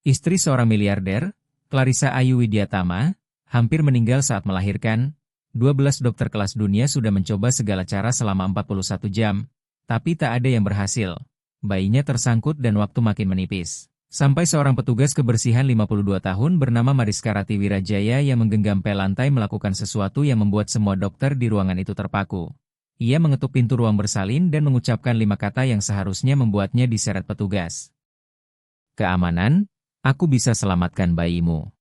Istri seorang miliarder, Clarissa Ayu Widyatama, hampir meninggal saat melahirkan. 12 dokter kelas dunia sudah mencoba segala cara selama 41 jam, tapi tak ada yang berhasil. Bayinya tersangkut dan waktu makin menipis. Sampai seorang petugas kebersihan 52 tahun bernama Mariska Rati Wirajaya yang menggenggam pel lantai melakukan sesuatu yang membuat semua dokter di ruangan itu terpaku. Ia mengetuk pintu ruang bersalin dan mengucapkan 5 kata yang seharusnya membuatnya diseret petugas. Keamanan, aku bisa selamatkan bayimu.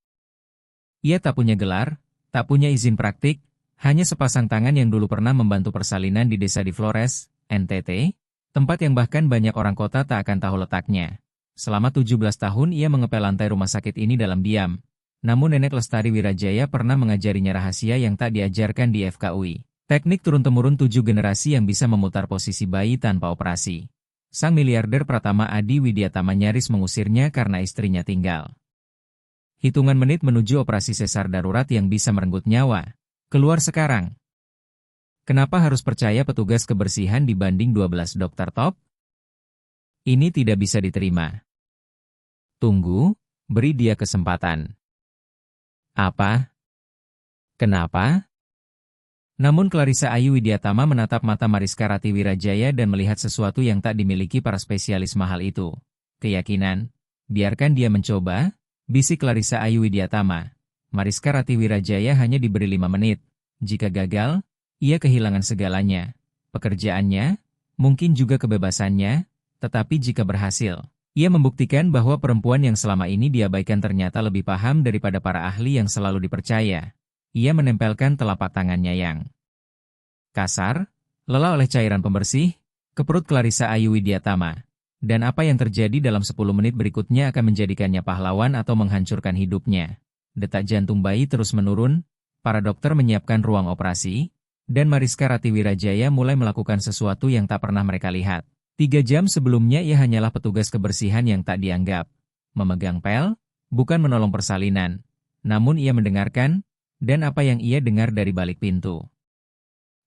Ia tak punya gelar, tak punya izin praktik, hanya sepasang tangan yang dulu pernah membantu persalinan di desa di Flores, NTT, tempat yang bahkan banyak orang kota tak akan tahu letaknya. Selama 17 tahun ia mengepel lantai rumah sakit ini dalam diam. Namun Nenek Lestari Wirajaya pernah mengajarinya rahasia yang tak diajarkan di FKUI. Teknik turun-temurun 7 generasi yang bisa memutar posisi bayi tanpa operasi. Sang miliarder Pratama Adi Widyatama nyaris mengusirnya karena istrinya tinggal. Hitungan menit menuju operasi sesar darurat yang bisa merenggut nyawa. Keluar sekarang. Kenapa harus percaya petugas kebersihan dibanding 12 dokter top? Ini tidak bisa diterima. Tunggu, beri dia kesempatan. Apa? Kenapa? Namun Clarissa Ayu Widyatama menatap mata Mariska Rati Wirajaya dan melihat sesuatu yang tak dimiliki para spesialis mahal itu. Keyakinan. Biarkan dia mencoba, bisik Clarissa Ayu Widyatama. Mariska Rati Wirajaya hanya diberi 5 menit. Jika gagal, ia kehilangan segalanya. Pekerjaannya, mungkin juga kebebasannya, tetapi jika berhasil, ia membuktikan bahwa perempuan yang selama ini diabaikan ternyata lebih paham daripada para ahli yang selalu dipercaya. Ia menempelkan telapak tangannya yang kasar, lelah oleh cairan pembersih, ke perut Clarissa Ayu Widyatama. Dan apa yang terjadi dalam 10 menit berikutnya akan menjadikannya pahlawan atau menghancurkan hidupnya. Detak jantung bayi terus menurun, para dokter menyiapkan ruang operasi, dan Mariska Rati Wirajaya mulai melakukan sesuatu yang tak pernah mereka lihat. 3 jam sebelumnya ia hanyalah petugas kebersihan yang tak dianggap. Memegang pel, bukan menolong persalinan. Namun ia mendengarkan, dan apa yang ia dengar dari balik pintu.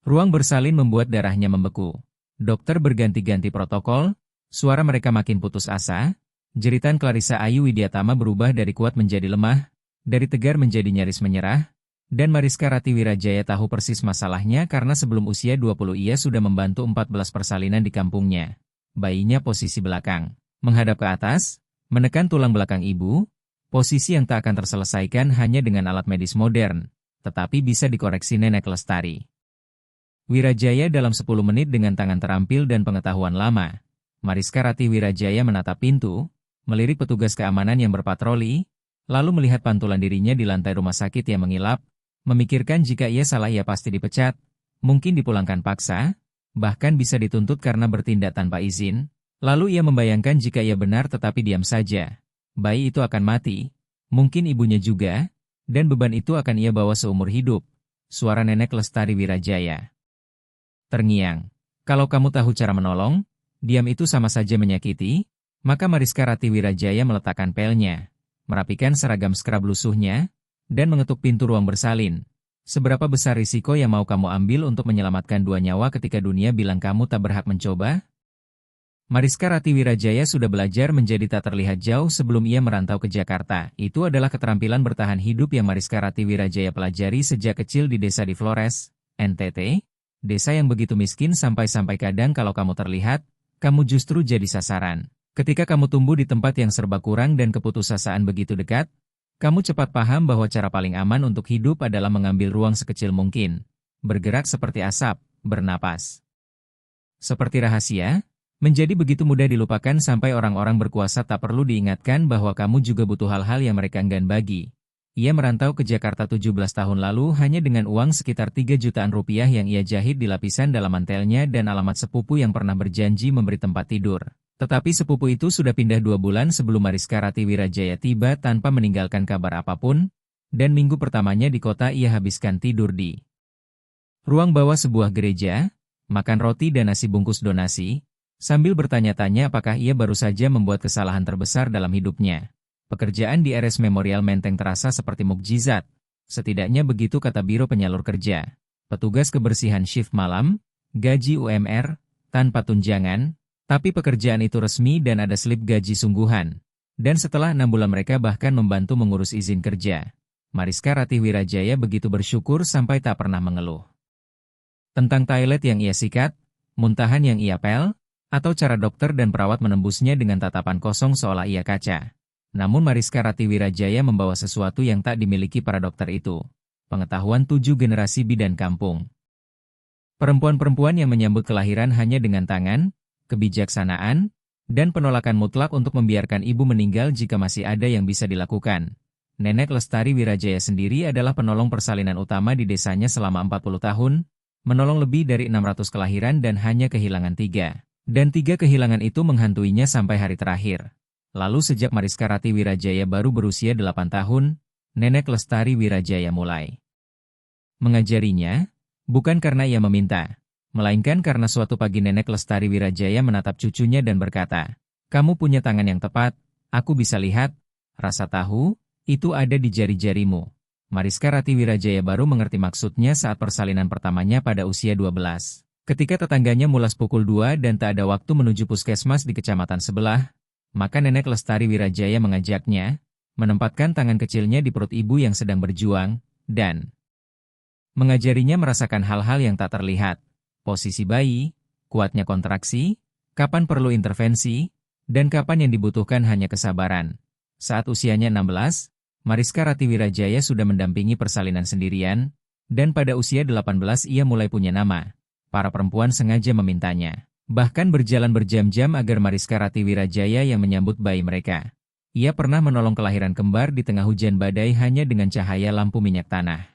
Ruang bersalin membuat darahnya membeku. Dokter berganti-ganti protokol, suara mereka makin putus asa, jeritan Clarissa Ayu Widyatama berubah dari kuat menjadi lemah, dari tegar menjadi nyaris menyerah, dan Mariska Rati Wirajaya tahu persis masalahnya karena sebelum usia 20 ia sudah membantu 14 persalinan di kampungnya. Bayinya posisi belakang, menghadap ke atas, menekan tulang belakang ibu, posisi yang tak akan terselesaikan hanya dengan alat medis modern, tetapi bisa dikoreksi Nenek Lestari Wirajaya dalam 10 menit dengan tangan terampil dan pengetahuan lama. Mariska Rati Wirajaya menatap pintu, melirik petugas keamanan yang berpatroli, lalu melihat pantulan dirinya di lantai rumah sakit yang mengilap, memikirkan jika ia salah ia pasti dipecat, mungkin dipulangkan paksa, bahkan bisa dituntut karena bertindak tanpa izin. Lalu ia membayangkan jika ia benar tetapi diam saja. Bayi itu akan mati, mungkin ibunya juga, dan beban itu akan ia bawa seumur hidup. Suara Nenek Lestari Wirajaya terngiang. Kalau kamu tahu cara menolong, diam itu sama saja menyakiti. Maka Mariska Rati Wirajaya meletakkan pelnya, merapikan seragam skrab lusuhnya, dan mengetuk pintu ruang bersalin. Seberapa besar risiko yang mau kamu ambil untuk menyelamatkan 2 nyawa ketika dunia bilang kamu tak berhak mencoba? Mariska Rati Wirajaya sudah belajar menjadi tak terlihat jauh sebelum ia merantau ke Jakarta. Itu adalah keterampilan bertahan hidup yang Mariska Rati Wirajaya pelajari sejak kecil di desa di Flores, NTT. Desa yang begitu miskin sampai-sampai kadang kalau kamu terlihat, kamu justru jadi sasaran. Ketika kamu tumbuh di tempat yang serba kurang dan keputusasaan begitu dekat, kamu cepat paham bahwa cara paling aman untuk hidup adalah mengambil ruang sekecil mungkin. Bergerak seperti asap, bernapas seperti rahasia, menjadi begitu mudah dilupakan sampai orang-orang berkuasa tak perlu diingatkan bahwa kamu juga butuh hal-hal yang mereka enggan bagi. Ia merantau ke Jakarta 17 tahun lalu hanya dengan uang sekitar 3 jutaan rupiah yang ia jahit di lapisan dalam mantelnya dan alamat sepupu yang pernah berjanji memberi tempat tidur. Tetapi sepupu itu sudah pindah 2 bulan sebelum Mariska Rati Wirajaya tiba tanpa meninggalkan kabar apapun, dan minggu pertamanya di kota ia habiskan tidur di ruang bawah sebuah gereja, makan roti dan nasi bungkus donasi, sambil bertanya-tanya apakah ia baru saja membuat kesalahan terbesar dalam hidupnya. Pekerjaan di RS Memorial Menteng terasa seperti mukjizat, setidaknya begitu kata Biro Penyalur Kerja. Petugas kebersihan shift malam, gaji UMR, tanpa tunjangan, tapi pekerjaan itu resmi dan ada slip gaji sungguhan. Dan setelah 6 bulan mereka bahkan membantu mengurus izin kerja. Mariska Ratih Wirajaya begitu bersyukur sampai tak pernah mengeluh. Tentang toilet yang ia sikat, muntahan yang ia pel, atau cara dokter dan perawat menembusnya dengan tatapan kosong seolah ia kaca. Namun Mariska Ratih Wirajaya membawa sesuatu yang tak dimiliki para dokter itu. Pengetahuan 7 generasi bidan kampung. Perempuan-perempuan yang menyambut kelahiran hanya dengan tangan, kebijaksanaan, dan penolakan mutlak untuk membiarkan ibu meninggal jika masih ada yang bisa dilakukan. Nenek Lestari Wirajaya sendiri adalah penolong persalinan utama di desanya selama 40 tahun, menolong lebih dari 600 kelahiran dan hanya kehilangan 3. Dan 3 kehilangan itu menghantuinya sampai hari terakhir. Lalu sejak Mariska Ratih Wirajaya baru berusia 8 tahun, Nenek Lestari Wirajaya mulai mengajarinya, bukan karena ia meminta, melainkan karena suatu pagi Nenek Lestari Wirajaya menatap cucunya dan berkata, "Kamu punya tangan yang tepat, aku bisa lihat, rasa tahu, itu ada di jari-jarimu." Mariska Ratih Wirajaya baru mengerti maksudnya saat persalinan pertamanya pada usia 12. Ketika tetangganya mulas pukul 2 dan tak ada waktu menuju puskesmas di kecamatan sebelah, maka Nenek Lestari Wirajaya mengajaknya, menempatkan tangan kecilnya di perut ibu yang sedang berjuang, dan mengajarinya merasakan hal-hal yang tak terlihat. Posisi bayi, kuatnya kontraksi, kapan perlu intervensi, dan kapan yang dibutuhkan hanya kesabaran. Saat usianya 16, Mariska Ratih Wirajaya sudah mendampingi persalinan sendirian, dan pada usia 18 ia mulai punya nama. Para perempuan sengaja memintanya. Bahkan berjalan berjam-jam agar Mariska Ratih Wirajaya yang menyambut bayi mereka. Ia pernah menolong kelahiran kembar di tengah hujan badai hanya dengan cahaya lampu minyak tanah.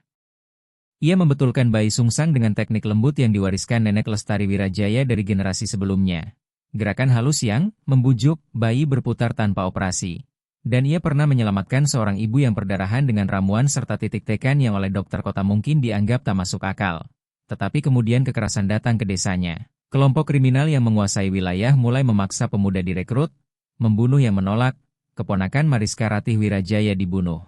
Ia membetulkan bayi sungsang dengan teknik lembut yang diwariskan Nenek Lestari Wirajaya dari generasi sebelumnya. Gerakan halus yang membujuk bayi berputar tanpa operasi. Dan ia pernah menyelamatkan seorang ibu yang perdarahan dengan ramuan serta titik tekan yang oleh dokter kota mungkin dianggap tak masuk akal. Tetapi kemudian kekerasan datang ke desanya. Kelompok kriminal yang menguasai wilayah mulai memaksa pemuda direkrut, membunuh yang menolak, keponakan Mariska Ratih Wirajaya dibunuh.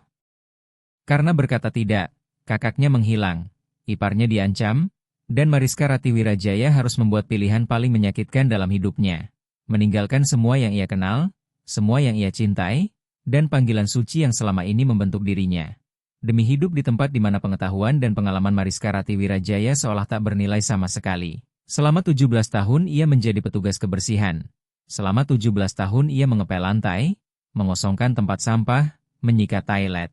Karena berkata tidak, kakaknya menghilang, iparnya diancam, dan Mariska Ratih Wirajaya harus membuat pilihan paling menyakitkan dalam hidupnya. Meninggalkan semua yang ia kenal, semua yang ia cintai, dan panggilan suci yang selama ini membentuk dirinya. Demi hidup di tempat di mana pengetahuan dan pengalaman Mariska Ratih Wirajaya seolah tak bernilai sama sekali. Selama 17 tahun ia menjadi petugas kebersihan. Selama 17 tahun ia mengepel lantai, mengosongkan tempat sampah, menyikat toilet.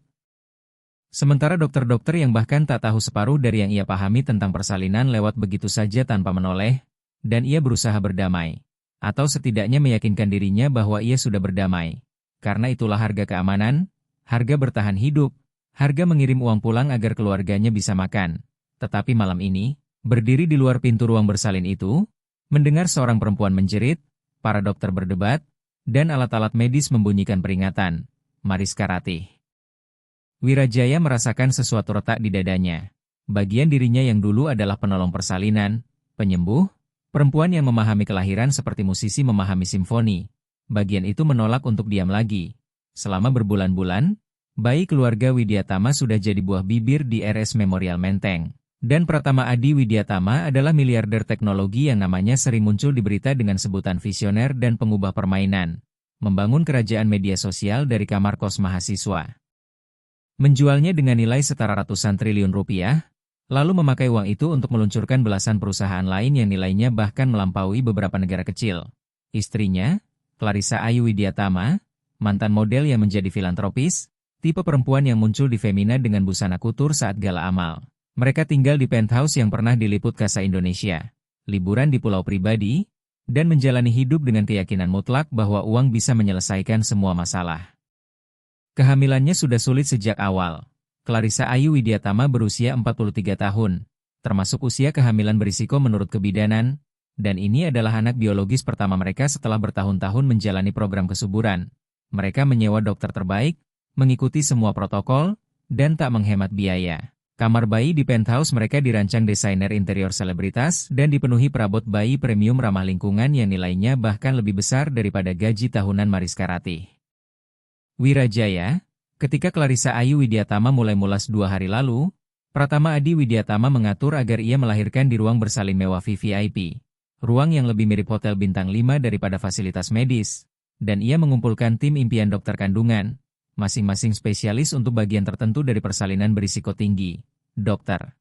Sementara dokter-dokter yang bahkan tak tahu separuh dari yang ia pahami tentang persalinan lewat begitu saja tanpa menoleh, dan ia berusaha berdamai. Atau setidaknya meyakinkan dirinya bahwa ia sudah berdamai. Karena itulah harga keamanan, harga bertahan hidup, harga mengirim uang pulang agar keluarganya bisa makan. Tetapi malam ini, berdiri di luar pintu ruang bersalin itu, mendengar seorang perempuan menjerit, para dokter berdebat, dan alat-alat medis membunyikan peringatan. Mariska Ratih Wirajaya merasakan sesuatu retak di dadanya. Bagian dirinya yang dulu adalah penolong persalinan, penyembuh, perempuan yang memahami kelahiran seperti musisi memahami simfoni. Bagian itu menolak untuk diam lagi. Selama berbulan-bulan, bayi keluarga Widyatama sudah jadi buah bibir di RS Memorial Menteng. Dan Pratama Adi Widyatama adalah miliarder teknologi yang namanya sering muncul di berita dengan sebutan visioner dan pengubah permainan. Membangun kerajaan media sosial dari kamar kos mahasiswa. Menjualnya dengan nilai setara ratusan triliun rupiah, lalu memakai uang itu untuk meluncurkan belasan perusahaan lain yang nilainya bahkan melampaui beberapa negara kecil. Istrinya, Clarissa Ayu Widyatama, mantan model yang menjadi filantropis, tipe perempuan yang muncul di Femina dengan busana kutur saat gala amal. Mereka tinggal di penthouse yang pernah diliput Kasa Indonesia, liburan di pulau pribadi, dan menjalani hidup dengan keyakinan mutlak bahwa uang bisa menyelesaikan semua masalah. Kehamilannya sudah sulit sejak awal. Clarissa Ayu Widyatama berusia 43 tahun, termasuk usia kehamilan berisiko menurut kebidanan, dan ini adalah anak biologis pertama mereka setelah bertahun-tahun menjalani program kesuburan. Mereka menyewa dokter terbaik, mengikuti semua protokol, dan tak menghemat biaya. Kamar bayi di penthouse mereka dirancang desainer interior selebritas dan dipenuhi perabot bayi premium ramah lingkungan yang nilainya bahkan lebih besar daripada gaji tahunan Mariska Ratih Wirajaya. Ketika Clarissa Ayu Widyatama mulai mulas 2 hari lalu, Pratama Adi Widyatama mengatur agar ia melahirkan di ruang bersalin mewah VVIP. Ruang yang lebih mirip hotel bintang 5 daripada fasilitas medis. dan ia mengumpulkan tim impian dokter kandungan, masing-masing spesialis untuk bagian tertentu dari persalinan berisiko tinggi. Dr.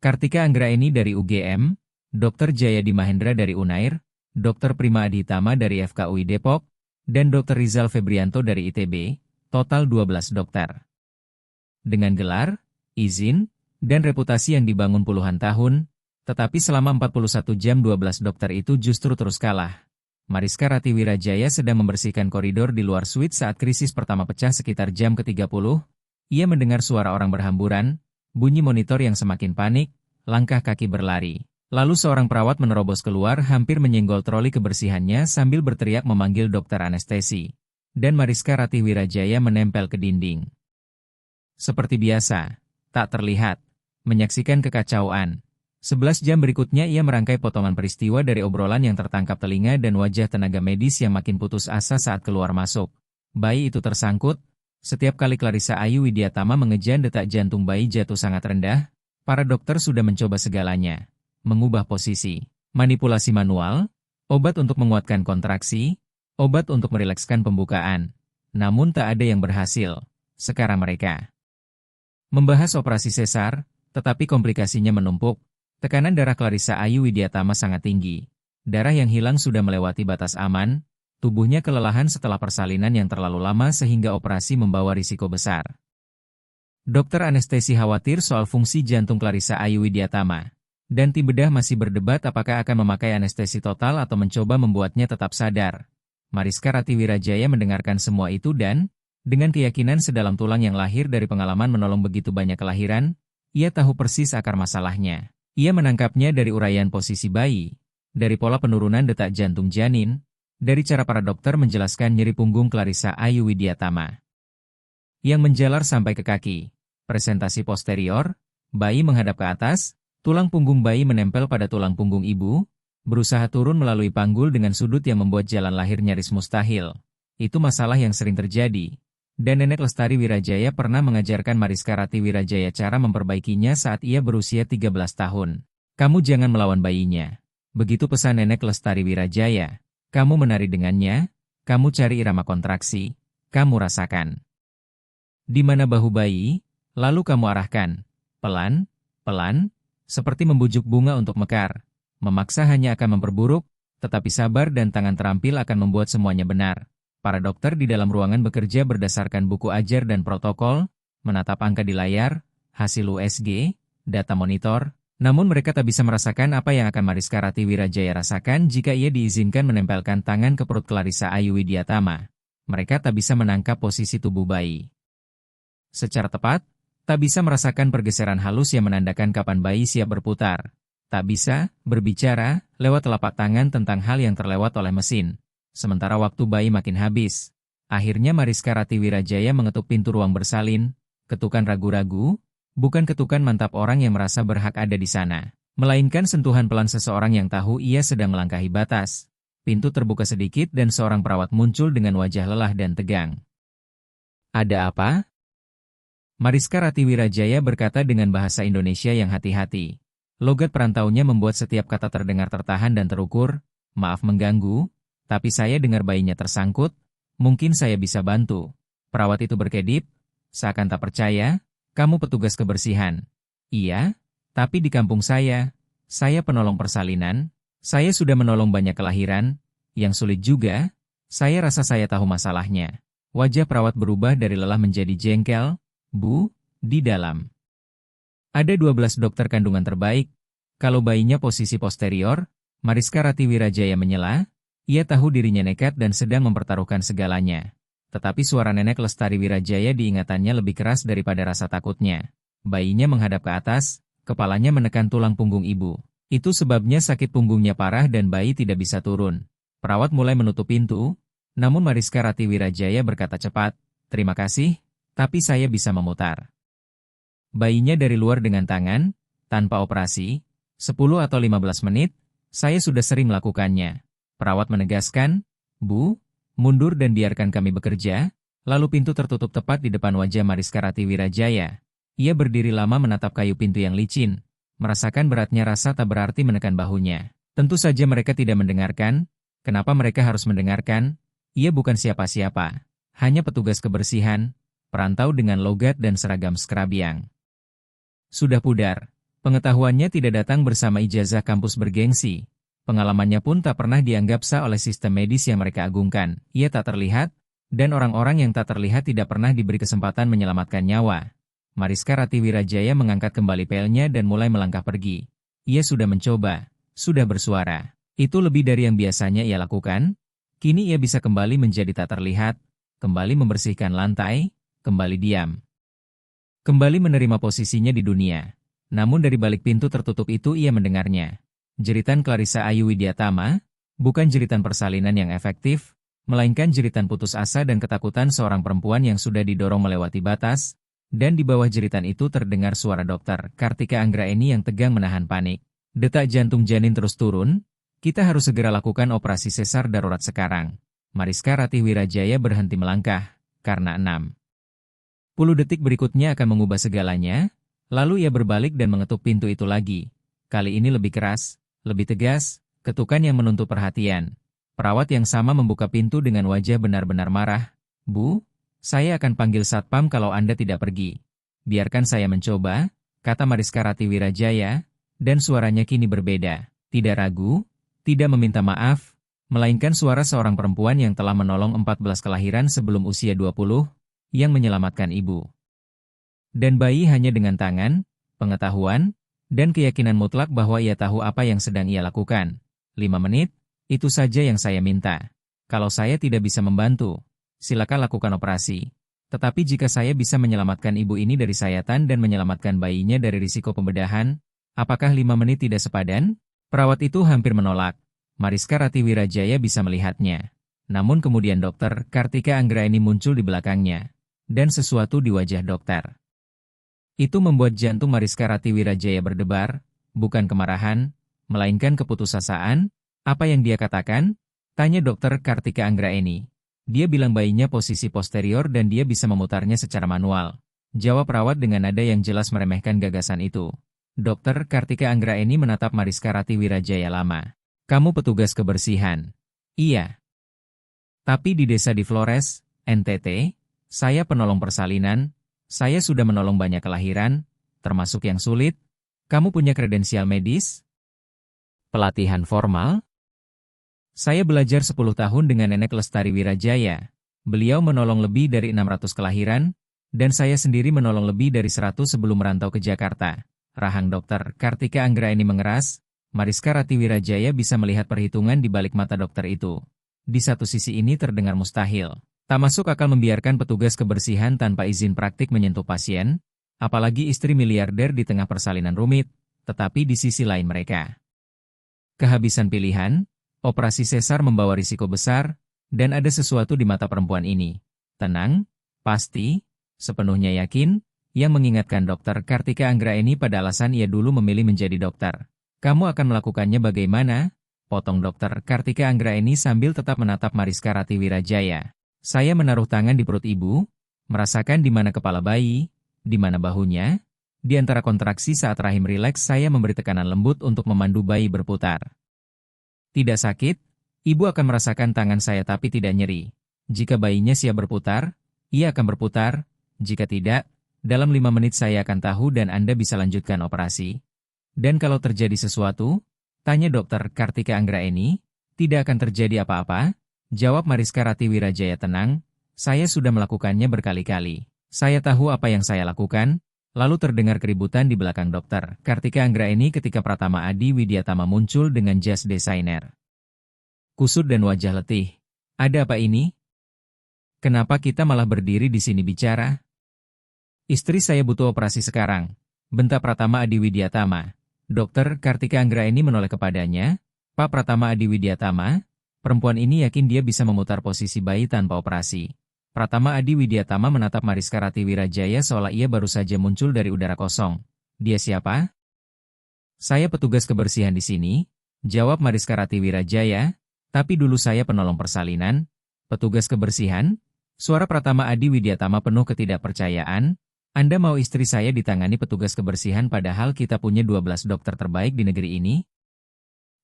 Kartika Anggraeni dari UGM, Dr. Jayadi Mahendra dari Unair, Dr. Prima Adhitama dari FKUI Depok, dan Dr. Rizal Febrianto dari ITB, total 12 dokter. Dengan gelar, izin, dan reputasi yang dibangun puluhan tahun, tetapi selama 41 jam 12 dokter itu justru terus kalah. Mariska Rati Wirajaya sedang membersihkan koridor di luar suite saat krisis pertama pecah sekitar jam ke-30, ia mendengar suara orang berhamburan, bunyi monitor yang semakin panik, langkah kaki berlari. Lalu seorang perawat menerobos keluar hampir menyenggol troli kebersihannya sambil berteriak memanggil dokter anestesi. Dan Mariska Rati Wirajaya menempel ke dinding. Seperti biasa, tak terlihat, menyaksikan kekacauan. 11 jam berikutnya ia merangkai potongan peristiwa dari obrolan yang tertangkap telinga dan wajah tenaga medis yang makin putus asa saat keluar masuk. Bayi itu tersangkut. Setiap kali Clarissa Ayu Widiatama mengejan detak jantung bayi jatuh sangat rendah, para dokter sudah mencoba segalanya. Mengubah posisi, manipulasi manual, obat untuk menguatkan kontraksi, obat untuk merilekskan pembukaan. Namun tak ada yang berhasil. Sekarang mereka membahas operasi sesar, tetapi komplikasinya menumpuk. Tekanan darah Clarissa Ayu Widiatama sangat tinggi. Darah yang hilang sudah melewati batas aman. Tubuhnya kelelahan setelah persalinan yang terlalu lama sehingga operasi membawa risiko besar. Dokter anestesi khawatir soal fungsi jantung Clarissa Ayu Widiatama. Dan tim bedah masih berdebat apakah akan memakai anestesi total atau mencoba membuatnya tetap sadar. Mariska Rati Wirajaya mendengarkan semua itu dan, dengan keyakinan sedalam tulang yang lahir dari pengalaman menolong begitu banyak kelahiran, ia tahu persis akar masalahnya. Ia menangkapnya dari uraian posisi bayi, dari pola penurunan detak jantung janin, dari cara para dokter menjelaskan nyeri punggung Clarissa Ayu Widiatama yang menjalar sampai ke kaki. Presentasi posterior, bayi menghadap ke atas, tulang punggung bayi menempel pada tulang punggung ibu, berusaha turun melalui panggul dengan sudut yang membuat jalan lahir nyaris mustahil. Itu masalah yang sering terjadi. Dan Nenek Lestari Wirajaya pernah mengajarkan Mariska Rati Wirajaya cara memperbaikinya saat ia berusia 13 tahun. Kamu jangan melawan bayinya. Begitu pesan Nenek Lestari Wirajaya. Kamu menari dengannya, kamu cari irama kontraksi, kamu rasakan. Di mana bahu bayi, lalu kamu arahkan. Pelan, pelan, seperti membujuk bunga untuk mekar. Memaksa hanya akan memperburuk, tetapi sabar dan tangan terampil akan membuat semuanya benar. Para dokter di dalam ruangan bekerja berdasarkan buku ajar dan protokol, menatap angka di layar, hasil USG, data monitor, namun mereka tak bisa merasakan apa yang akan Mariska Rati Wirajaya rasakan jika ia diizinkan menempelkan tangan ke perut Clarissa Ayu Widiatama. Mereka tak bisa menangkap posisi tubuh bayi secara tepat, tak bisa merasakan pergeseran halus yang menandakan kapan bayi siap berputar. Tak bisa berbicara lewat telapak tangan tentang hal yang terlewat oleh mesin. Sementara waktu bayi makin habis. Akhirnya Mariska Rati Wirajaya mengetuk pintu ruang bersalin, ketukan ragu-ragu, bukan ketukan mantap orang yang merasa berhak ada di sana, melainkan sentuhan pelan seseorang yang tahu ia sedang melangkahi batas. Pintu terbuka sedikit dan seorang perawat muncul dengan wajah lelah dan tegang. Ada apa? Mariska Rati Wirajaya berkata dengan bahasa Indonesia yang hati-hati. Logat perantaunya membuat setiap kata terdengar tertahan dan terukur. Maaf mengganggu, tapi saya dengar bayinya tersangkut. Mungkin saya bisa bantu. Perawat itu berkedip, seakan tak percaya. Kamu petugas kebersihan. Iya, tapi di kampung saya penolong persalinan. Saya sudah menolong banyak kelahiran. Yang sulit juga, saya rasa saya tahu masalahnya. Wajah perawat berubah dari lelah menjadi jengkel. Bu, di dalam ada 12 dokter kandungan terbaik. Kalau bayinya posisi posterior, Mariska Rati Wirajaya menyela. Ia tahu dirinya nekat dan sedang mempertaruhkan segalanya. Tetapi suara Nenek Lestari Wirajaya diingatannya lebih keras daripada rasa takutnya. Bayinya menghadap ke atas, kepalanya menekan tulang punggung ibu. Itu sebabnya sakit punggungnya parah dan bayi tidak bisa turun. Perawat mulai menutup pintu, namun Mariska Rati Wirajaya berkata cepat, "Terima kasih, tapi saya bisa memutar bayinya dari luar dengan tangan, tanpa operasi, 10 atau 15 menit, saya sudah sering melakukannya." Perawat menegaskan, "Bu, mundur dan biarkan kami bekerja." Lalu pintu tertutup tepat di depan wajah Mariska Rati Wirajaya. Ia berdiri lama menatap kayu pintu yang licin, merasakan beratnya rasa tak berarti menekan bahunya. Tentu saja mereka tidak mendengarkan. Kenapa mereka harus mendengarkan? Ia bukan siapa-siapa, hanya petugas kebersihan, perantau dengan logat dan seragam skrabiang. Sudah pudar, pengetahuannya tidak datang bersama ijazah kampus bergengsi. Pengalamannya pun tak pernah dianggap sah oleh sistem medis yang mereka agungkan. Ia tak terlihat, dan orang-orang yang tak terlihat tidak pernah diberi kesempatan menyelamatkan nyawa. Mariska Rati Wirajaya mengangkat kembali pelnya dan mulai melangkah pergi. Ia sudah mencoba, sudah bersuara. Itu lebih dari yang biasanya ia lakukan. Kini ia bisa kembali menjadi tak terlihat, kembali membersihkan lantai, kembali diam. Kembali menerima posisinya di dunia. Namun dari balik pintu tertutup itu ia mendengarnya. Jeritan Clarissa Ayu Widyatama, bukan jeritan persalinan yang efektif, melainkan jeritan putus asa dan ketakutan seorang perempuan yang sudah didorong melewati batas, dan di bawah jeritan itu terdengar suara dokter Kartika Anggraeni yang tegang menahan panik. Detak jantung janin terus turun. Kita harus segera lakukan operasi sesar darurat sekarang. Mariska Rati Wirajaya berhenti melangkah, karena 60 detik berikutnya akan mengubah segalanya. Lalu ia berbalik dan mengetuk pintu itu lagi. Kali ini lebih keras, lebih tegas, ketukan yang menuntut perhatian. Perawat yang sama membuka pintu dengan wajah benar-benar marah. "Bu, saya akan panggil satpam kalau Anda tidak pergi." "Biarkan saya mencoba," kata Mariska Rati Wirajaya, dan suaranya kini berbeda. Tidak ragu, tidak meminta maaf, melainkan suara seorang perempuan yang telah menolong 14 kelahiran sebelum usia 20, yang menyelamatkan ibu. Dan bayi hanya dengan tangan, pengetahuan, dan keyakinan mutlak bahwa ia tahu apa yang sedang ia lakukan. 5 menit, itu saja yang saya minta. Kalau saya tidak bisa membantu, silakan lakukan operasi. Tetapi jika saya bisa menyelamatkan ibu ini dari sayatan dan menyelamatkan bayinya dari risiko pembedahan, apakah 5 menit tidak sepadan? Perawat itu hampir menolak. Mariska Rati Wirajaya bisa melihatnya. Namun kemudian dokter Kartika Anggraeni muncul di belakangnya. Dan sesuatu di wajah dokter itu membuat jantung Mariska Rati Wirajaya berdebar, bukan kemarahan, melainkan keputusasaan. "Apa yang dia katakan?" tanya dokter Kartika Anggraeni. "Dia bilang bayinya posisi posterior dan dia bisa memutarnya secara manual," jawab perawat dengan nada yang jelas meremehkan gagasan itu. Dokter Kartika Anggraeni menatap Mariska Rati Wirajaya lama. "Kamu petugas kebersihan?" "Iya." "Tapi di desa di Flores, NTT, saya penolong persalinan, saya sudah menolong banyak kelahiran, termasuk yang sulit. Kamu punya kredensial medis? Pelatihan formal?" "Saya belajar 10 tahun dengan Nenek Lestari Wirajaya. Beliau menolong lebih dari 600 kelahiran, dan saya sendiri menolong lebih dari 100 sebelum merantau ke Jakarta." Rahang dokter Kartika Anggraeni mengeras. Mariska Rati Wirajaya bisa melihat perhitungan di balik mata dokter itu. Di satu sisi ini terdengar mustahil. Tak masuk akal membiarkan petugas kebersihan tanpa izin praktik menyentuh pasien, apalagi istri miliarder di tengah persalinan rumit, tetapi di sisi lain mereka kehabisan pilihan, operasi sesar membawa risiko besar, dan ada sesuatu di mata perempuan ini. Tenang, pasti, sepenuhnya yakin, yang mengingatkan dokter Kartika Anggraeni pada alasan ia dulu memilih menjadi dokter. "Kamu akan melakukannya bagaimana?" potong dokter Kartika Anggraeni sambil tetap menatap Mariska Rati Wirajaya. "Saya menaruh tangan di perut ibu, merasakan di mana kepala bayi, di mana bahunya. Di antara kontraksi saat rahim rileks saya memberi tekanan lembut untuk memandu bayi berputar. Tidak sakit, ibu akan merasakan tangan saya tapi tidak nyeri. Jika bayinya siap berputar, ia akan berputar. Jika tidak, dalam 5 menit saya akan tahu dan Anda bisa lanjutkan operasi." "Dan kalau terjadi sesuatu?" tanya dokter Kartika Anggraeni. "Tidak akan terjadi apa-apa," jawab Mariska Rati Wirajaya tenang. "Saya sudah melakukannya berkali-kali. Saya tahu apa yang saya lakukan." Lalu terdengar keributan di belakang dokter Kartika Anggraeni ketika Pratama Adi Widyatama muncul dengan jas desainer kusut dan wajah letih. "Ada apa ini? Kenapa kita malah berdiri di sini bicara?" "Istri saya butuh operasi sekarang," bentak Pratama Adi Widyatama. Dokter Kartika Anggraeni menoleh kepadanya. "Pak Pratama Adi Widyatama, perempuan ini yakin dia bisa memutar posisi bayi tanpa operasi." Pratama Adi Widyatama menatap Mariska Rati Wirajaya seolah ia baru saja muncul dari udara kosong. "Dia siapa?" "Saya petugas kebersihan di sini," jawab Mariska Rati Wirajaya. "Tapi dulu saya penolong persalinan." "Petugas kebersihan?" Suara Pratama Adi Widyatama penuh ketidakpercayaan. "Anda mau istri saya ditangani petugas kebersihan padahal kita punya 12 dokter terbaik di negeri ini?"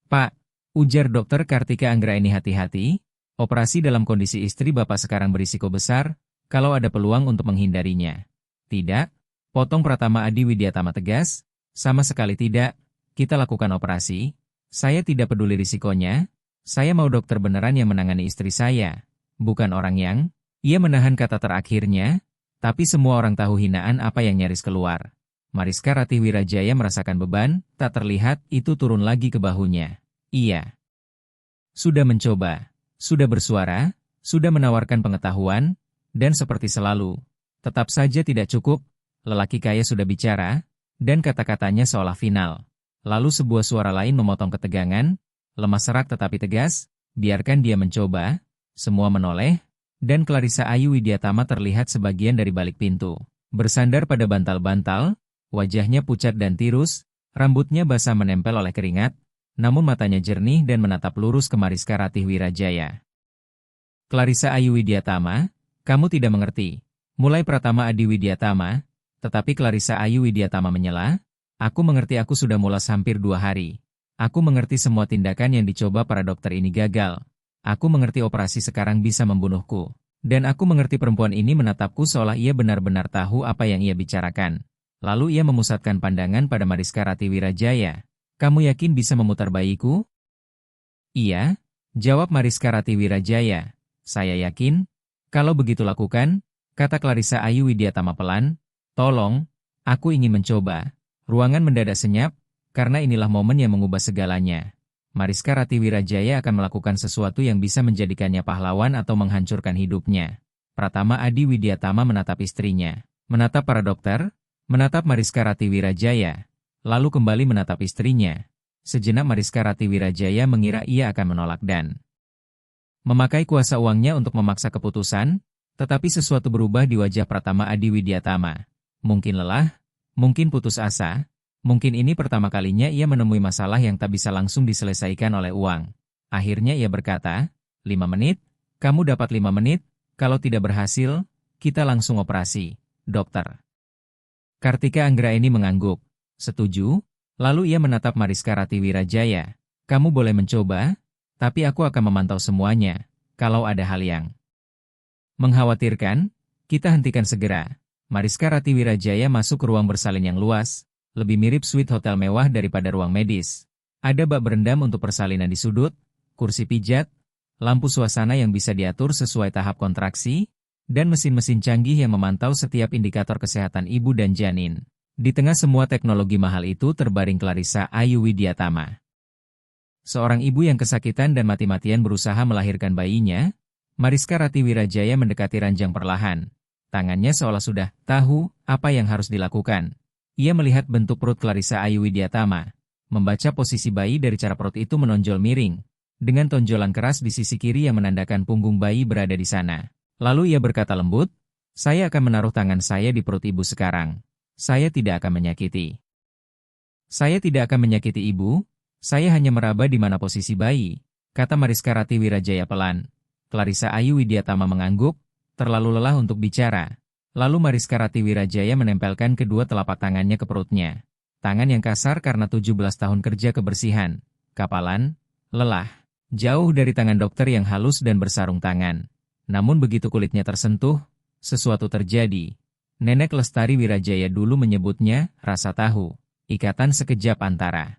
"Pak," ujar dokter Kartika Anggraeni hati-hati, Operasi dalam kondisi istri Bapak sekarang berisiko besar, kalau ada peluang untuk menghindarinya. Tidak, potong Pratama Adi Widyatama tegas, sama sekali tidak, kita lakukan operasi. Saya tidak peduli risikonya, saya mau dokter beneran yang menangani istri saya, bukan orang yang, ia menahan kata terakhirnya, tapi semua orang tahu hinaan apa yang nyaris keluar. Mariska Ratih Wirajaya merasakan beban, tak terlihat, itu turun lagi ke bahunya. Iya. Sudah mencoba, sudah bersuara, sudah menawarkan pengetahuan, dan seperti selalu, tetap saja tidak cukup, lelaki kaya sudah bicara, dan kata-katanya seolah final. Lalu sebuah suara lain memotong ketegangan, lemah serak tetapi tegas, biarkan dia mencoba, semua menoleh, dan Clarissa Ayu Widyatama terlihat sebagian dari balik pintu. Bersandar pada bantal-bantal, wajahnya pucat dan tirus, rambutnya basah menempel oleh keringat, namun matanya jernih dan menatap lurus ke Mariska Ratih Wirajaya. Clarissa Ayu Widyatama, kamu tidak mengerti. Mulai Pratama Adi Widyatama, tetapi Clarissa Ayu Widyatama menyela, aku mengerti, aku sudah mulas hampir 2 hari. Aku mengerti semua tindakan yang dicoba para dokter ini gagal. Aku mengerti operasi sekarang bisa membunuhku. Dan aku mengerti perempuan ini menatapku seolah ia benar-benar tahu apa yang ia bicarakan. Lalu ia memusatkan pandangan pada Mariska Ratih Wirajaya. Kamu yakin bisa memutar bayiku? Iya, jawab Mariska Ratih Wirajaya. Saya yakin. Kalau begitu lakukan, kata Clarissa Ayu Widyatama pelan. Tolong, aku ingin mencoba. Ruangan mendadak senyap, karena inilah momen yang mengubah segalanya. Mariska Ratih Wirajaya akan melakukan sesuatu yang bisa menjadikannya pahlawan atau menghancurkan hidupnya. Pratama Adi Widyatama menatap istrinya, menatap para dokter, menatap Mariska Ratih Wirajaya, lalu kembali menatap istrinya. Sejenak Mariska Ratih Wirajaya mengira ia akan menolak dan memakai kuasa uangnya untuk memaksa keputusan, tetapi sesuatu berubah di wajah Pratama Adi Widyatama. Mungkin lelah, mungkin putus asa, mungkin ini pertama kalinya ia menemui masalah yang tak bisa langsung diselesaikan oleh uang. Akhirnya ia berkata, 5 menit, kamu dapat 5 menit, kalau tidak berhasil, kita langsung operasi, dokter. Kartika Anggraeni mengangguk, setuju, lalu ia menatap Mariska Ratih Wirajaya, kamu boleh mencoba, tapi aku akan memantau semuanya, kalau ada hal yang mengkhawatirkan, kita hentikan segera. Mariska Ratih Wirajaya masuk ke ruang bersalin yang luas, lebih mirip suite hotel mewah daripada ruang medis. Ada bak berendam untuk persalinan di sudut, kursi pijat, lampu suasana yang bisa diatur sesuai tahap kontraksi, dan mesin-mesin canggih yang memantau setiap indikator kesehatan ibu dan janin. Di tengah semua teknologi mahal itu terbaring Clarissa Ayu Widyatama. Seorang ibu yang kesakitan dan mati-matian berusaha melahirkan bayinya, Mariska Ratih Wirajaya mendekati ranjang perlahan. Tangannya seolah sudah tahu apa yang harus dilakukan. Ia melihat bentuk perut Clarissa Ayu Widyatama, membaca posisi bayi dari cara perut itu menonjol miring, dengan tonjolan keras di sisi kiri yang menandakan punggung bayi berada di sana. Lalu ia berkata lembut, saya akan menaruh tangan saya di perut ibu sekarang. Saya tidak akan menyakiti. Saya tidak akan menyakiti ibu, saya hanya meraba di mana posisi bayi, kata Mariska Ratih Wirajaya pelan. Clarissa Ayu Widyatama mengangguk, terlalu lelah untuk bicara. Lalu Mariska Ratih Wirajaya menempelkan kedua telapak tangannya ke perutnya. Tangan yang kasar karena 17 tahun kerja kebersihan. Kapalan, lelah. Jauh dari tangan dokter yang halus dan bersarung tangan. Namun begitu kulitnya tersentuh, sesuatu terjadi. Nenek Lestari Wirajaya dulu menyebutnya, rasa tahu. Ikatan sekejap antara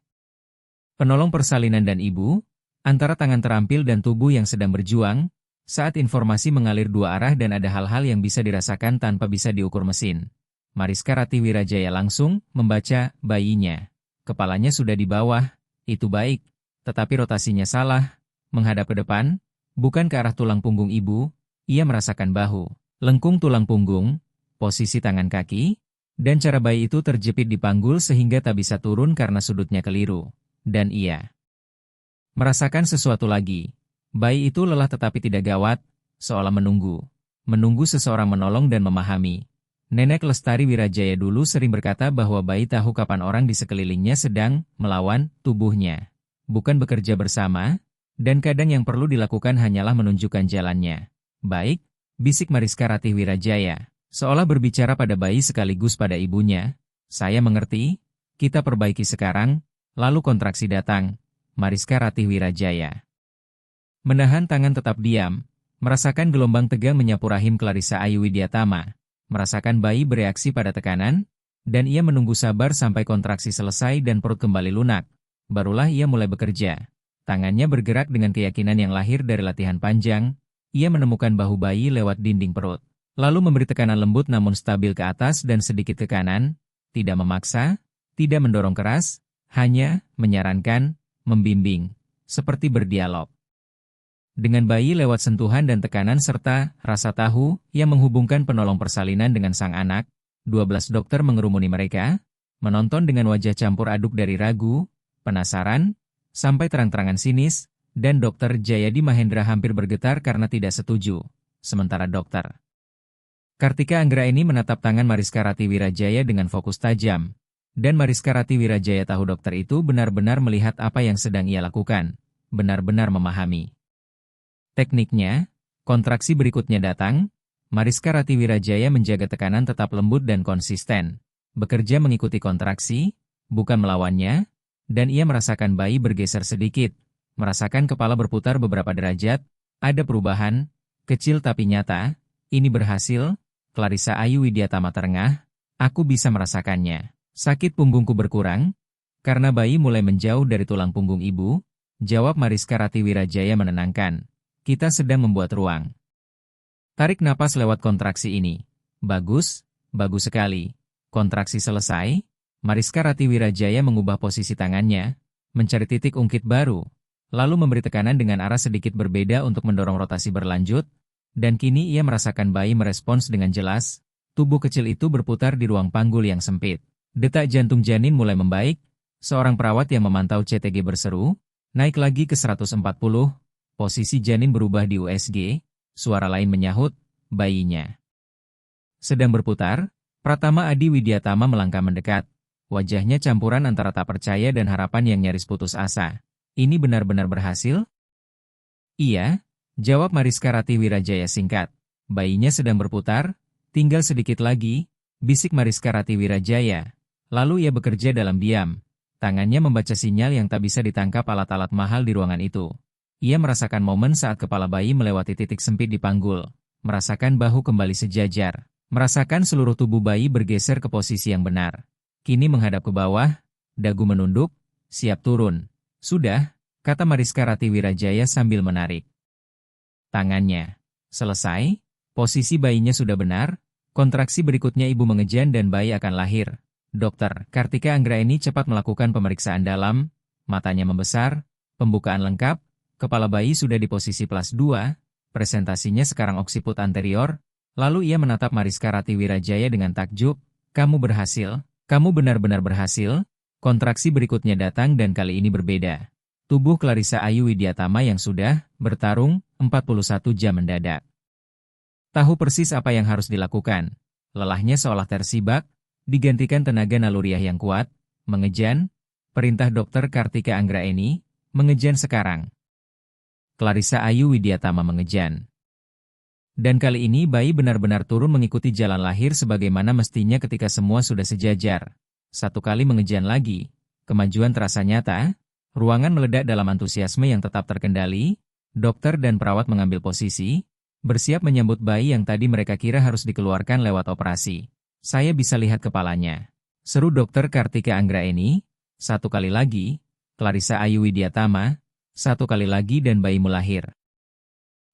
penolong persalinan dan ibu, antara tangan terampil dan tubuh yang sedang berjuang, saat informasi mengalir dua arah dan ada hal-hal yang bisa dirasakan tanpa bisa diukur mesin. Mariska Ratih Wirajaya langsung membaca bayinya. Kepalanya sudah di bawah, itu baik, tetapi rotasinya salah, menghadap ke depan, bukan ke arah tulang punggung ibu, ia merasakan bahu, lengkung tulang punggung, posisi tangan kaki, dan cara bayi itu terjepit di panggul sehingga tak bisa turun karena sudutnya keliru. Dan ia merasakan sesuatu lagi. Bayi itu lelah tetapi tidak gawat, seolah menunggu. Menunggu seseorang menolong dan memahami. Nenek Lestari Wirajaya dulu sering berkata bahwa bayi tahu kapan orang di sekelilingnya sedang melawan tubuhnya. Bukan bekerja bersama, dan kadang yang perlu dilakukan hanyalah menunjukkan jalannya. Baik, bisik Mariska Ratih Wirajaya, seolah berbicara pada bayi sekaligus pada ibunya. Saya mengerti, kita perbaiki sekarang, lalu kontraksi datang. Mariska Ratih Wirajaya Menahan tangan tetap diam, merasakan gelombang tegang menyapu rahim Clarissa Ayu Widyatama, merasakan bayi bereaksi pada tekanan, dan ia menunggu sabar sampai kontraksi selesai dan perut kembali lunak. Barulah ia mulai bekerja. Tangannya bergerak dengan keyakinan yang lahir dari latihan panjang. Ia menemukan bahu bayi lewat dinding perut. Lalu memberi tekanan lembut namun stabil ke atas dan sedikit ke kanan. Tidak memaksa, tidak mendorong keras, hanya menyarankan, membimbing, seperti berdialog. Dengan bayi lewat sentuhan dan tekanan serta rasa tahu yang menghubungkan penolong persalinan dengan sang anak, 12 dokter mengerumuni mereka, menonton dengan wajah campur aduk dari ragu, penasaran, sampai terang-terangan sinis, dan Dr. Jayadi Mahendra hampir bergetar karena tidak setuju. Sementara Dr. Kartika Anggraeni menatap tangan Mariska Rati Wirajaya dengan fokus tajam, dan Mariska Rati Wirajaya tahu dokter itu benar-benar melihat apa yang sedang ia lakukan, benar-benar memahami. Tekniknya, kontraksi berikutnya datang, Mariska Rati Wirajaya menjaga tekanan tetap lembut dan konsisten, bekerja mengikuti kontraksi, bukan melawannya, dan ia merasakan bayi bergeser sedikit, merasakan kepala berputar beberapa derajat, ada perubahan, kecil tapi nyata, ini berhasil, Clarissa Ayu Widyatama terengah, aku bisa merasakannya. Sakit punggungku berkurang, karena bayi mulai menjauh dari tulang punggung ibu, jawab Mariska Rati Wirajaya menenangkan. Kita sedang membuat ruang. Tarik napas lewat kontraksi ini. Bagus, bagus sekali. Kontraksi selesai, Mariska Rati Wirajaya mengubah posisi tangannya, mencari titik ungkit baru, lalu memberi tekanan dengan arah sedikit berbeda untuk mendorong rotasi berlanjut, dan kini ia merasakan bayi merespons dengan jelas, tubuh kecil itu berputar di ruang panggul yang sempit. Detak jantung janin mulai membaik, seorang perawat yang memantau CTG berseru, naik lagi ke 140, posisi janin berubah di USG, suara lain menyahut, bayinya sedang berputar. Pratama Adi Widyatama melangkah mendekat, wajahnya campuran antara tak percaya dan harapan yang nyaris putus asa. Ini benar-benar berhasil? Iya, jawab Mariska Rati Wirajaya singkat. Bayinya sedang berputar, tinggal sedikit lagi, bisik Mariska Rati Wirajaya. Lalu ia bekerja dalam diam. Tangannya membaca sinyal yang tak bisa ditangkap alat-alat mahal di ruangan itu. Ia merasakan momen saat kepala bayi melewati titik sempit di panggul, merasakan bahu kembali sejajar, merasakan seluruh tubuh bayi bergeser ke posisi yang benar. Kini menghadap ke bawah, dagu menunduk, siap turun. Sudah, kata Mariska Rati Wirajaya sambil menarik tangannya. Selesai, posisi bayinya sudah benar, kontraksi berikutnya ibu mengejan dan bayi akan lahir. Dr. Kartika Anggraeni cepat melakukan pemeriksaan dalam, matanya membesar, pembukaan lengkap, kepala bayi sudah di posisi plus 2, presentasinya sekarang oksiput anterior, lalu ia menatap Mariska Rati Wirajaya dengan takjub, kamu berhasil, kamu benar-benar berhasil, kontraksi berikutnya datang dan kali ini berbeda. Tubuh Clarissa Ayu Widyatama yang sudah bertarung 41 jam mendadak. Tahu persis apa yang harus dilakukan. Lelahnya seolah tersibak, digantikan tenaga naluriah yang kuat, mengejan, perintah Dr. Kartika Anggraeni, mengejan sekarang. Clarissa Ayu Widyatama mengejan. Dan kali ini bayi benar-benar turun mengikuti jalan lahir sebagaimana mestinya ketika semua sudah sejajar. Satu kali mengejan lagi, kemajuan terasa nyata, ruangan meledak dalam antusiasme yang tetap terkendali, dokter dan perawat mengambil posisi, bersiap menyambut bayi yang tadi mereka kira harus dikeluarkan lewat operasi. Saya bisa lihat kepalanya, seru Dr. Kartika Anggraeni. Satu kali lagi, Clarissa Ayu Widyatama, satu kali lagi dan bayi melahir.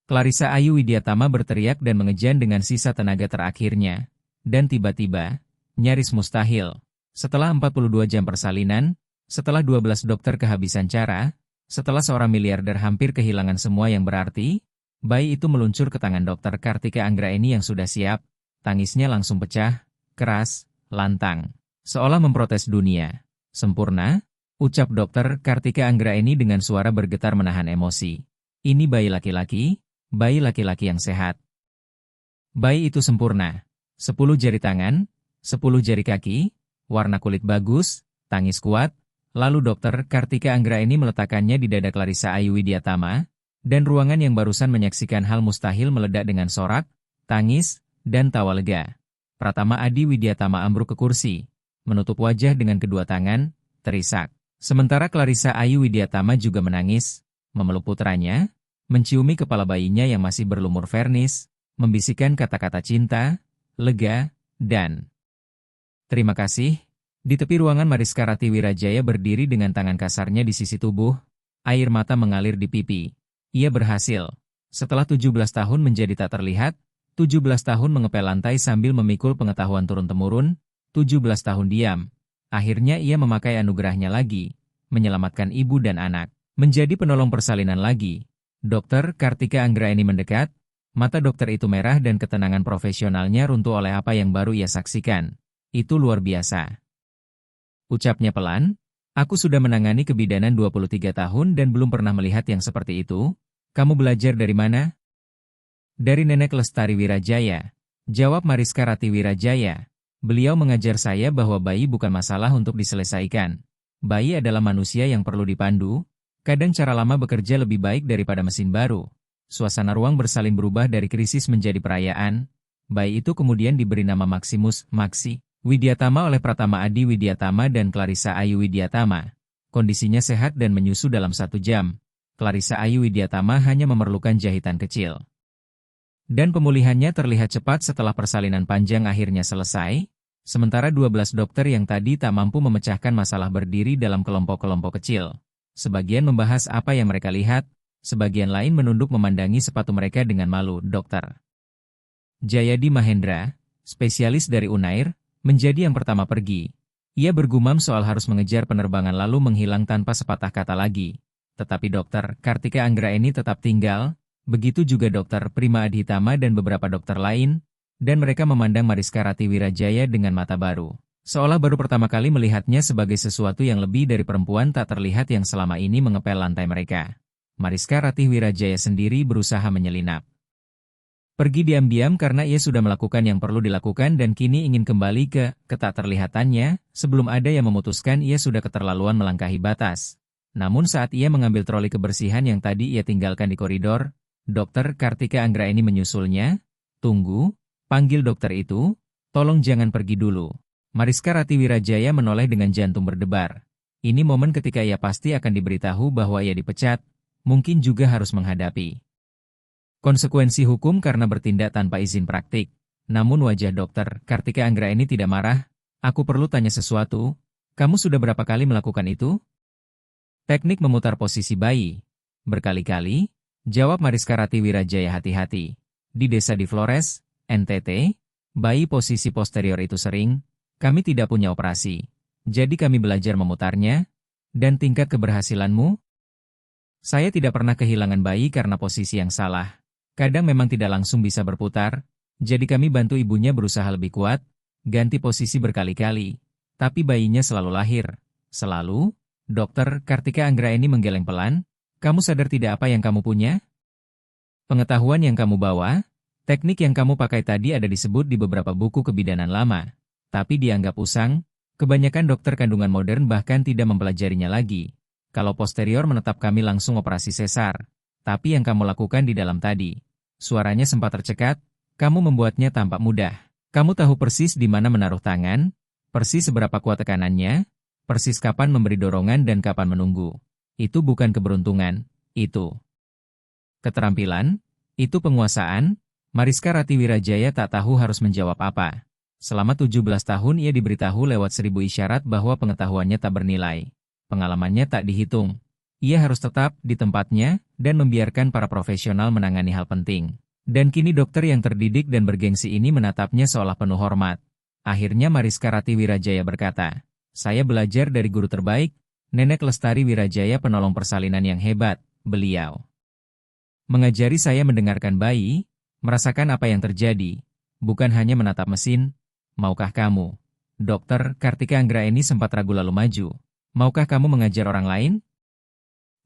Clarissa Ayu Widyatama berteriak dan mengejan dengan sisa tenaga terakhirnya, dan tiba-tiba, nyaris mustahil, setelah 42 jam persalinan, setelah 12 dokter kehabisan cara, setelah seorang miliarder hampir kehilangan semua yang berarti, bayi itu meluncur ke tangan Dr. Kartika Anggraeni yang sudah siap, tangisnya langsung pecah, keras, lantang, seolah memprotes dunia. Sempurna, ucap Dr. Kartika Anggraeni dengan suara bergetar menahan emosi. Ini bayi laki-laki yang sehat. Bayi itu sempurna. 10 jari tangan, 10 jari kaki, warna kulit bagus, tangis kuat. Lalu Dr. Kartika Anggraeni meletakkannya di dada Clarissa Ayu Widyatama, dan ruangan yang barusan menyaksikan hal mustahil meledak dengan sorak, tangis, dan tawa lega. Pratama Adi Widyatama ambruk ke kursi, menutup wajah dengan kedua tangan, terisak. Sementara Clarissa Ayu Widyatama juga menangis, memeluk putranya, menciumi kepala bayinya yang masih berlumur vernis, membisikkan kata-kata cinta, lega, dan terima kasih. Di tepi ruangan Mariska Rati Wirajaya berdiri dengan tangan kasarnya di sisi tubuh, air mata mengalir di pipi. Ia berhasil. Setelah 17 tahun menjadi tak terlihat, 17 tahun mengepel lantai sambil memikul pengetahuan turun-temurun, 17 tahun diam. Akhirnya ia memakai anugerahnya lagi, menyelamatkan ibu dan anak, menjadi penolong persalinan lagi. Dokter Kartika Anggraeni mendekat, mata dokter itu merah dan ketenangan profesionalnya runtuh oleh apa yang baru ia saksikan. Itu luar biasa. Ucapnya pelan, aku sudah menangani kebidanan 23 tahun dan belum pernah melihat yang seperti itu. Kamu belajar dari mana? Dari Nenek Lestari Wirajaya. Jawab Mariska Rati Wirajaya. Beliau mengajar saya bahwa bayi bukan masalah untuk diselesaikan. Bayi adalah manusia yang perlu dipandu. Kadang cara lama bekerja lebih baik daripada mesin baru. Suasana ruang bersalin berubah dari krisis menjadi perayaan. Bayi itu kemudian diberi nama Maximus, Maxi, Widyatama oleh Pratama Adi Widyatama dan Clarissa Ayu Widyatama. Kondisinya sehat dan menyusu dalam 1 jam. Clarissa Ayu Widyatama hanya memerlukan jahitan kecil. Dan pemulihannya terlihat cepat setelah persalinan panjang akhirnya selesai, sementara 12 dokter yang tadi tak mampu memecahkan masalah berdiri dalam kelompok-kelompok kecil. Sebagian membahas apa yang mereka lihat, sebagian lain menunduk memandangi sepatu mereka dengan malu. Dokter Jayadi Mahendra, spesialis dari Unair, menjadi yang pertama pergi. Ia bergumam soal harus mengejar penerbangan lalu menghilang tanpa sepatah kata lagi. Tetapi dokter Kartika Anggraeni tetap tinggal, begitu juga dokter Prima Adhitama dan beberapa dokter lain, dan mereka memandang Mariska Rati Wirajaya dengan mata baru. Seolah baru pertama kali melihatnya sebagai sesuatu yang lebih dari perempuan tak terlihat yang selama ini mengepel lantai mereka. Mariska Rati Wirajaya sendiri berusaha menyelinap. Pergi diam-diam karena ia sudah melakukan yang perlu dilakukan dan kini ingin kembali ke tak terlihatannya, sebelum ada yang memutuskan ia sudah keterlaluan melangkahi batas. Namun saat ia mengambil troli kebersihan yang tadi ia tinggalkan di koridor, Dokter Kartika Anggraeni menyusulnya. Tunggu, panggil dokter itu, tolong jangan pergi dulu. Mariska Rati Wirajaya menoleh dengan jantung berdebar. Ini momen ketika ia pasti akan diberitahu bahwa ia dipecat, mungkin juga harus menghadapi konsekuensi hukum karena bertindak tanpa izin praktik. Namun wajah dokter Kartika Anggraeni tidak marah. Aku perlu tanya sesuatu, kamu sudah berapa kali melakukan itu? Teknik memutar posisi bayi. Berkali-kali. Jawab Mariska Rati Wirajaya hati-hati. Di desa di Flores, NTT, bayi posisi posterior itu sering, kami tidak punya operasi. Jadi kami belajar memutarnya, dan tingkat keberhasilanmu? Saya tidak pernah kehilangan bayi karena posisi yang salah. Kadang memang tidak langsung bisa berputar, jadi kami bantu ibunya berusaha lebih kuat, ganti posisi berkali-kali. Tapi bayinya selalu lahir. Selalu, Dokter Kartika Anggraeni menggeleng pelan. Kamu sadar tidak apa yang kamu punya? Pengetahuan yang kamu bawa, teknik yang kamu pakai tadi ada disebut di beberapa buku kebidanan lama. Tapi dianggap usang, kebanyakan dokter kandungan modern bahkan tidak mempelajarinya lagi. Kalau posterior menetap kami langsung operasi sesar. Tapi yang kamu lakukan di dalam tadi, suaranya sempat tercekat, kamu membuatnya tampak mudah. Kamu tahu persis di mana menaruh tangan, persis seberapa kuat tekanannya, persis kapan memberi dorongan dan kapan menunggu. Itu bukan keberuntungan, itu keterampilan, itu penguasaan. Mariska Rati Wirajaya tak tahu harus menjawab apa. Selama 17 tahun ia diberitahu lewat 1000 isyarat bahwa pengetahuannya tak bernilai. Pengalamannya tak dihitung. Ia harus tetap di tempatnya dan membiarkan para profesional menangani hal penting. Dan kini dokter yang terdidik dan bergengsi ini menatapnya seolah penuh hormat. Akhirnya Mariska Rati Wirajaya berkata, saya belajar dari guru terbaik, Nenek Lestari Wirajaya penolong persalinan yang hebat, beliau mengajari saya mendengarkan bayi, merasakan apa yang terjadi, bukan hanya menatap mesin. Maukah kamu? Dokter Kartika Anggraeni sempat ragu lalu maju. Maukah kamu mengajar orang lain?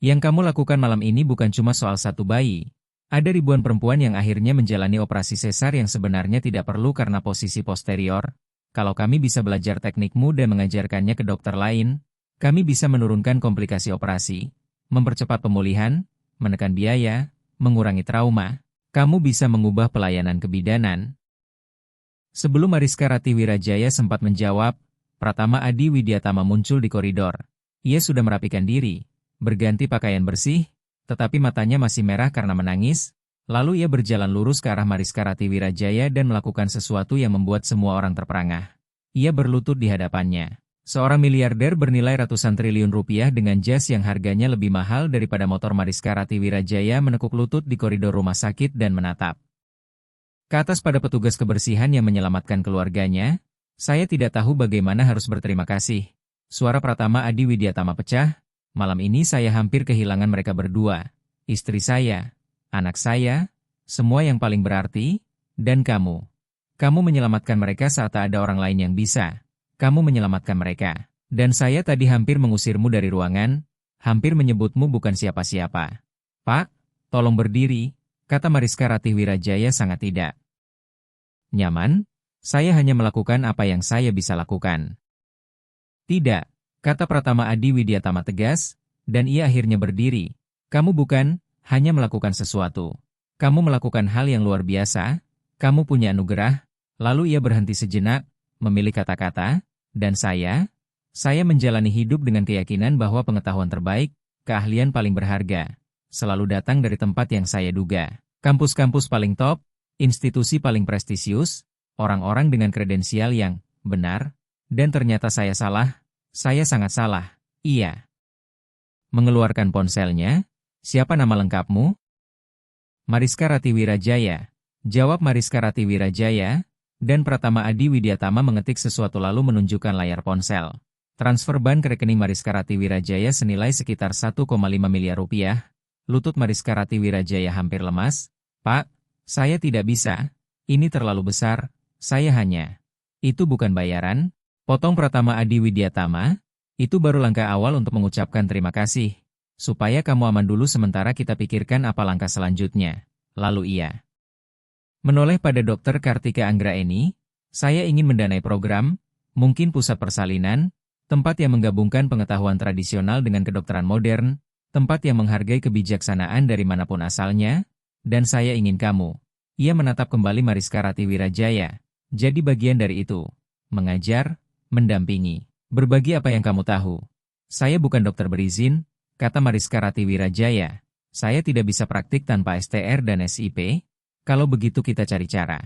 Yang kamu lakukan malam ini bukan cuma soal satu bayi. Ada ribuan perempuan yang akhirnya menjalani operasi sesar yang sebenarnya tidak perlu karena posisi posterior. Kalau kami bisa belajar teknikmu dan mengajarkannya ke dokter lain, kami bisa menurunkan komplikasi operasi, mempercepat pemulihan, menekan biaya, mengurangi trauma. Kamu bisa mengubah pelayanan kebidanan. Sebelum Mariska Rati Wirajaya sempat menjawab, Pratama Adi Widyatama muncul di koridor. Ia sudah merapikan diri, berganti pakaian bersih, tetapi matanya masih merah karena menangis. Lalu ia berjalan lurus ke arah Mariska Rati Wirajaya dan melakukan sesuatu yang membuat semua orang terperangah. Ia berlutut di hadapannya. Seorang miliarder bernilai ratusan triliun rupiah dengan jas yang harganya lebih mahal daripada motor Mariska Rati Wirajaya menekuk lutut di koridor rumah sakit dan menatap ke atas pada petugas kebersihan yang menyelamatkan keluarganya. Saya tidak tahu bagaimana harus berterima kasih. Suara Pratama Adi Widyatama pecah. Malam ini saya hampir kehilangan mereka berdua. Istri saya, anak saya, semua yang paling berarti, dan kamu. Kamu menyelamatkan mereka saat tak ada orang lain yang bisa. Kamu menyelamatkan mereka. Dan saya tadi hampir mengusirmu dari ruangan, hampir menyebutmu bukan siapa-siapa. Pak, tolong berdiri, kata Mariska Rati Wirajaya sangat tidak nyaman. Saya hanya melakukan apa yang saya bisa lakukan. Tidak, kata Pratama Adi Widyatama tegas, dan ia akhirnya berdiri. Kamu bukan hanya melakukan sesuatu. Kamu melakukan hal yang luar biasa, kamu punya anugerah. Lalu ia berhenti sejenak, memilih kata-kata, dan saya menjalani hidup dengan keyakinan bahwa pengetahuan terbaik, keahlian paling berharga, selalu datang dari tempat yang saya duga. Kampus-kampus paling top, institusi paling prestisius, orang-orang dengan kredensial yang benar, dan ternyata saya salah, saya sangat salah. Ia mengeluarkan ponselnya. Siapa nama lengkapmu? Mariska Rati Wirajaya, jawab Mariska Rati Wirajaya, dan Pratama Adi Widyatama mengetik sesuatu lalu menunjukkan layar ponsel. Transfer ban ke rekening Mariska Rati Wirajaya senilai sekitar 1,5 miliar rupiah. Lutut Mariska Rati Wirajaya hampir lemas. Pak, saya tidak bisa. Ini terlalu besar. Saya hanya. Itu bukan bayaran. Potong Pratama Adi Widyatama. Itu baru langkah awal untuk mengucapkan terima kasih. Supaya kamu aman dulu sementara kita pikirkan apa langkah selanjutnya. Lalu ia menoleh pada Dr. Kartika Anggraeni. Saya ingin mendanai program, mungkin pusat persalinan, tempat yang menggabungkan pengetahuan tradisional dengan kedokteran modern, tempat yang menghargai kebijaksanaan dari manapun asalnya, dan saya ingin kamu. Ia menatap kembali Mariska Rati Wirajaya. Jadi bagian dari itu. Mengajar, mendampingi, berbagi apa yang kamu tahu. Saya bukan dokter berizin, kata Mariska Rati Wirajaya. Saya tidak bisa praktik tanpa STR dan SIP. Kalau begitu kita cari cara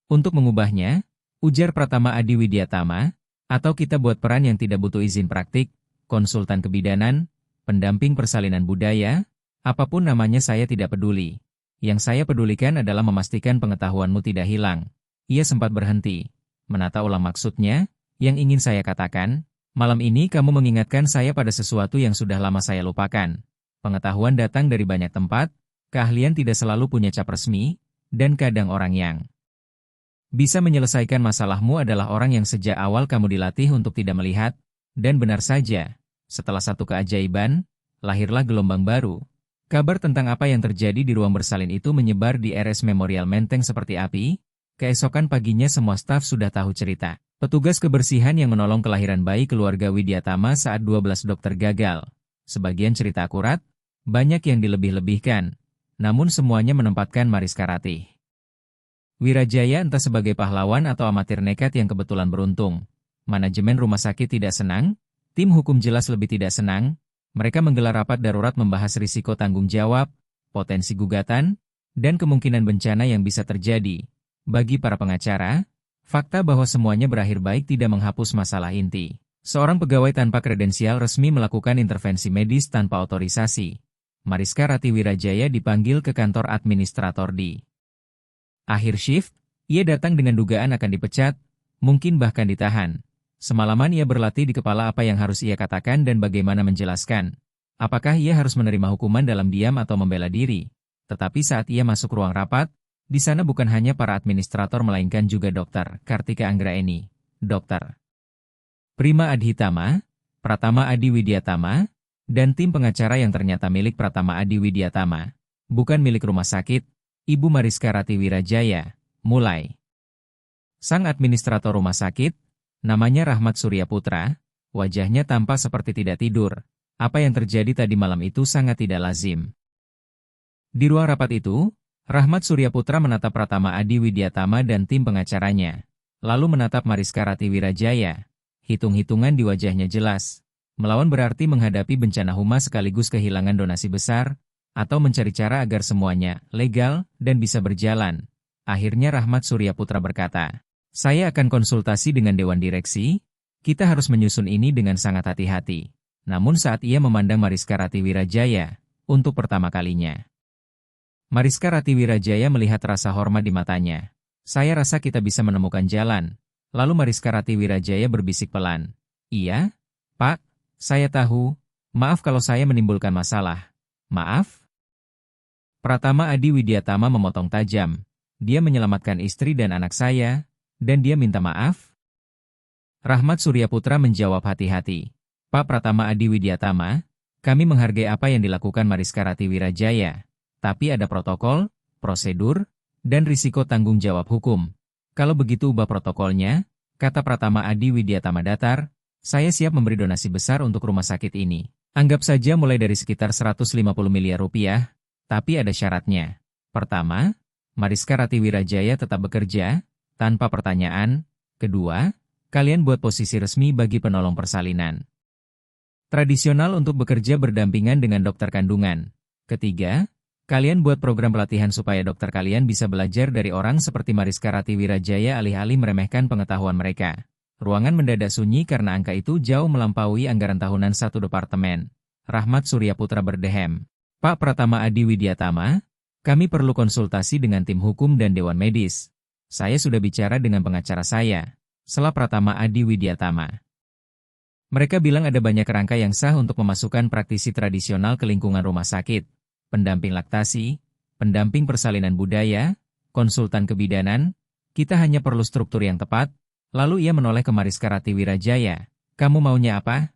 untuk mengubahnya, ujar Pratama Adi Widyatama, atau kita buat peran yang tidak butuh izin praktik, konsultan kebidanan, pendamping persalinan budaya, apapun namanya saya tidak peduli. Yang saya pedulikan adalah memastikan pengetahuanmu tidak hilang. Ia sempat berhenti, menata ulang maksudnya, yang ingin saya katakan, malam ini kamu mengingatkan saya pada sesuatu yang sudah lama saya lupakan. Pengetahuan datang dari banyak tempat, keahlian tidak selalu punya cap resmi, dan kadang orang yang bisa menyelesaikan masalahmu adalah orang yang sejak awal kamu dilatih untuk tidak melihat, dan benar saja, setelah satu keajaiban, lahirlah gelombang baru. Kabar tentang apa yang terjadi di ruang bersalin itu menyebar di RS Memorial Menteng seperti api. Keesokan paginya semua staf sudah tahu cerita. Petugas kebersihan yang menolong kelahiran bayi keluarga Widyatama saat 12 dokter gagal. Sebagian cerita akurat, banyak yang dilebih-lebihkan. Namun semuanya menempatkan Mariska Rati Wirajaya entah sebagai pahlawan atau amatir nekat yang kebetulan beruntung. Manajemen rumah sakit tidak senang, tim hukum jelas lebih tidak senang. Mereka menggelar rapat darurat membahas risiko tanggung jawab, potensi gugatan, dan kemungkinan bencana yang bisa terjadi. Bagi para pengacara, fakta bahwa semuanya berakhir baik tidak menghapus masalah inti. Seorang pegawai tanpa kredensial resmi melakukan intervensi medis tanpa otorisasi. Mariska Rati Wirajaya dipanggil ke kantor administrator di akhir shift. Ia datang dengan dugaan akan dipecat, mungkin bahkan ditahan. Semalaman ia berlatih di kepala apa yang harus ia katakan dan bagaimana menjelaskan. Apakah ia harus menerima hukuman dalam diam atau membela diri? Tetapi saat ia masuk ruang rapat, di sana bukan hanya para administrator melainkan juga Dr. Kartika Anggraeni, Dr. Prima Adhitama, Pratama Adi Widyatama, dan tim pengacara yang ternyata milik Pratama Adi Widyatama, bukan milik rumah sakit. Ibu Mariska Rati Wirajaya, mulai. Sang administrator rumah sakit, namanya Rahmat Surya Putra, wajahnya tampak seperti tidak tidur. Apa yang terjadi tadi malam itu sangat tidak lazim. Di ruang rapat itu, Rahmat Surya Putra menatap Pratama Adi Widyatama dan tim pengacaranya. Lalu menatap Mariska Rati Wirajaya. Hitung-hitungan di wajahnya jelas. Melawan berarti menghadapi bencana huma sekaligus kehilangan donasi besar, atau mencari cara agar semuanya legal dan bisa berjalan. Akhirnya Rahmat Surya Putra berkata, "Saya akan konsultasi dengan Dewan Direksi, kita harus menyusun ini dengan sangat hati-hati." Namun saat ia memandang Mariska Rati Wirajaya, untuk pertama kalinya, Mariska Rati Wirajaya melihat rasa hormat di matanya. "Saya rasa kita bisa menemukan jalan." Lalu Mariska Rati Wirajaya berbisik pelan, "Iya, Pak, saya tahu. Maaf kalau saya menimbulkan masalah." "Maaf?" Pratama Adi Widyatama memotong tajam. "Dia menyelamatkan istri dan anak saya, dan dia minta maaf?" Rahmat Surya Putra menjawab hati-hati, "Pak Pratama Adi Widyatama, kami menghargai apa yang dilakukan Mariska Rati Wirajaya. Tapi ada protokol, prosedur, dan risiko tanggung jawab hukum. Kalau begitu ubah protokolnya," kata Pratama Adi Widyatama datar, "saya siap memberi donasi besar untuk rumah sakit ini. Anggap saja mulai dari sekitar 150 miliar rupiah, tapi ada syaratnya. Pertama, Mariska Rati Wirajaya tetap bekerja, tanpa pertanyaan. Kedua, kalian buat posisi resmi bagi penolong persalinan tradisional untuk bekerja berdampingan dengan dokter kandungan. Ketiga, kalian buat program pelatihan supaya dokter kalian bisa belajar dari orang seperti Mariska Rati Wirajaya alih-alih meremehkan pengetahuan mereka." Ruangan mendadak sunyi karena angka itu jauh melampaui anggaran tahunan satu departemen. Rahmat Surya Putra berdehem, "Pak Pratama Adi Widyatama, kami perlu konsultasi dengan tim hukum dan Dewan Medis. Saya sudah bicara dengan pengacara saya," sela Pratama Adi Widyatama. "Mereka bilang ada banyak kerangka yang sah untuk memasukkan praktisi tradisional ke lingkungan rumah sakit. Pendamping laktasi, pendamping persalinan budaya, konsultan kebidanan, kita hanya perlu struktur yang tepat." Lalu ia menoleh ke Mariska Rati Wirajaya, "Kamu maunya apa?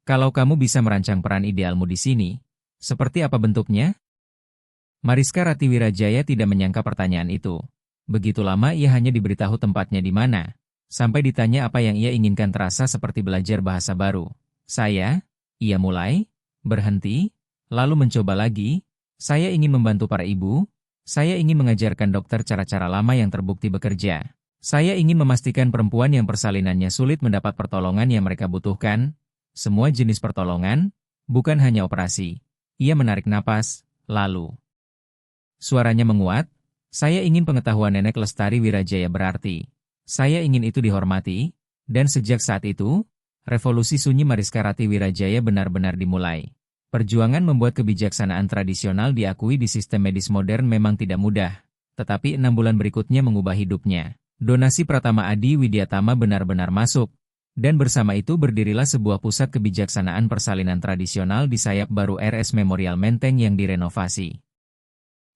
Kalau kamu bisa merancang peran idealmu di sini, seperti apa bentuknya?" Mariska Rati Wirajaya tidak menyangka pertanyaan itu. Begitu lama ia hanya diberitahu tempatnya di mana. Sampai ditanya apa yang ia inginkan terasa seperti belajar bahasa baru. Ia mulai, berhenti, lalu mencoba lagi. "Saya ingin membantu para ibu. Saya ingin mengajarkan dokter cara-cara lama yang terbukti bekerja. Saya ingin memastikan perempuan yang persalinannya sulit mendapat pertolongan yang mereka butuhkan. Semua jenis pertolongan, bukan hanya operasi." Ia menarik napas, lalu suaranya menguat, "Saya ingin pengetahuan Nenek Lestari Wirajaya berarti. Saya ingin itu dihormati." Dan sejak saat itu, revolusi sunyi Mariska Rati Wirajaya benar-benar dimulai. Perjuangan membuat kebijaksanaan tradisional diakui di sistem medis modern memang tidak mudah. Tetapi 6 bulan berikutnya mengubah hidupnya. Donasi Pratama Adi Widyatama benar-benar masuk, dan bersama itu berdirilah sebuah pusat kebijaksanaan persalinan tradisional di sayap baru RS Memorial Menteng yang direnovasi.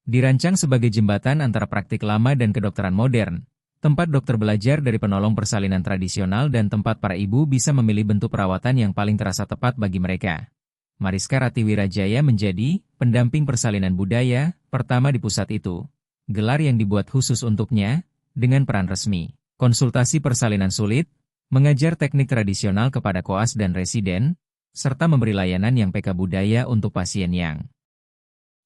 Dirancang sebagai jembatan antara praktik lama dan kedokteran modern, tempat dokter belajar dari penolong persalinan tradisional dan tempat para ibu bisa memilih bentuk perawatan yang paling terasa tepat bagi mereka. Mariska Rati Wirajaya menjadi pendamping persalinan budaya pertama di pusat itu. Gelar yang dibuat khusus untuknya, dengan peran resmi, konsultasi persalinan sulit, mengajar teknik tradisional kepada koas dan residen, serta memberi layanan yang PK budaya untuk pasien yang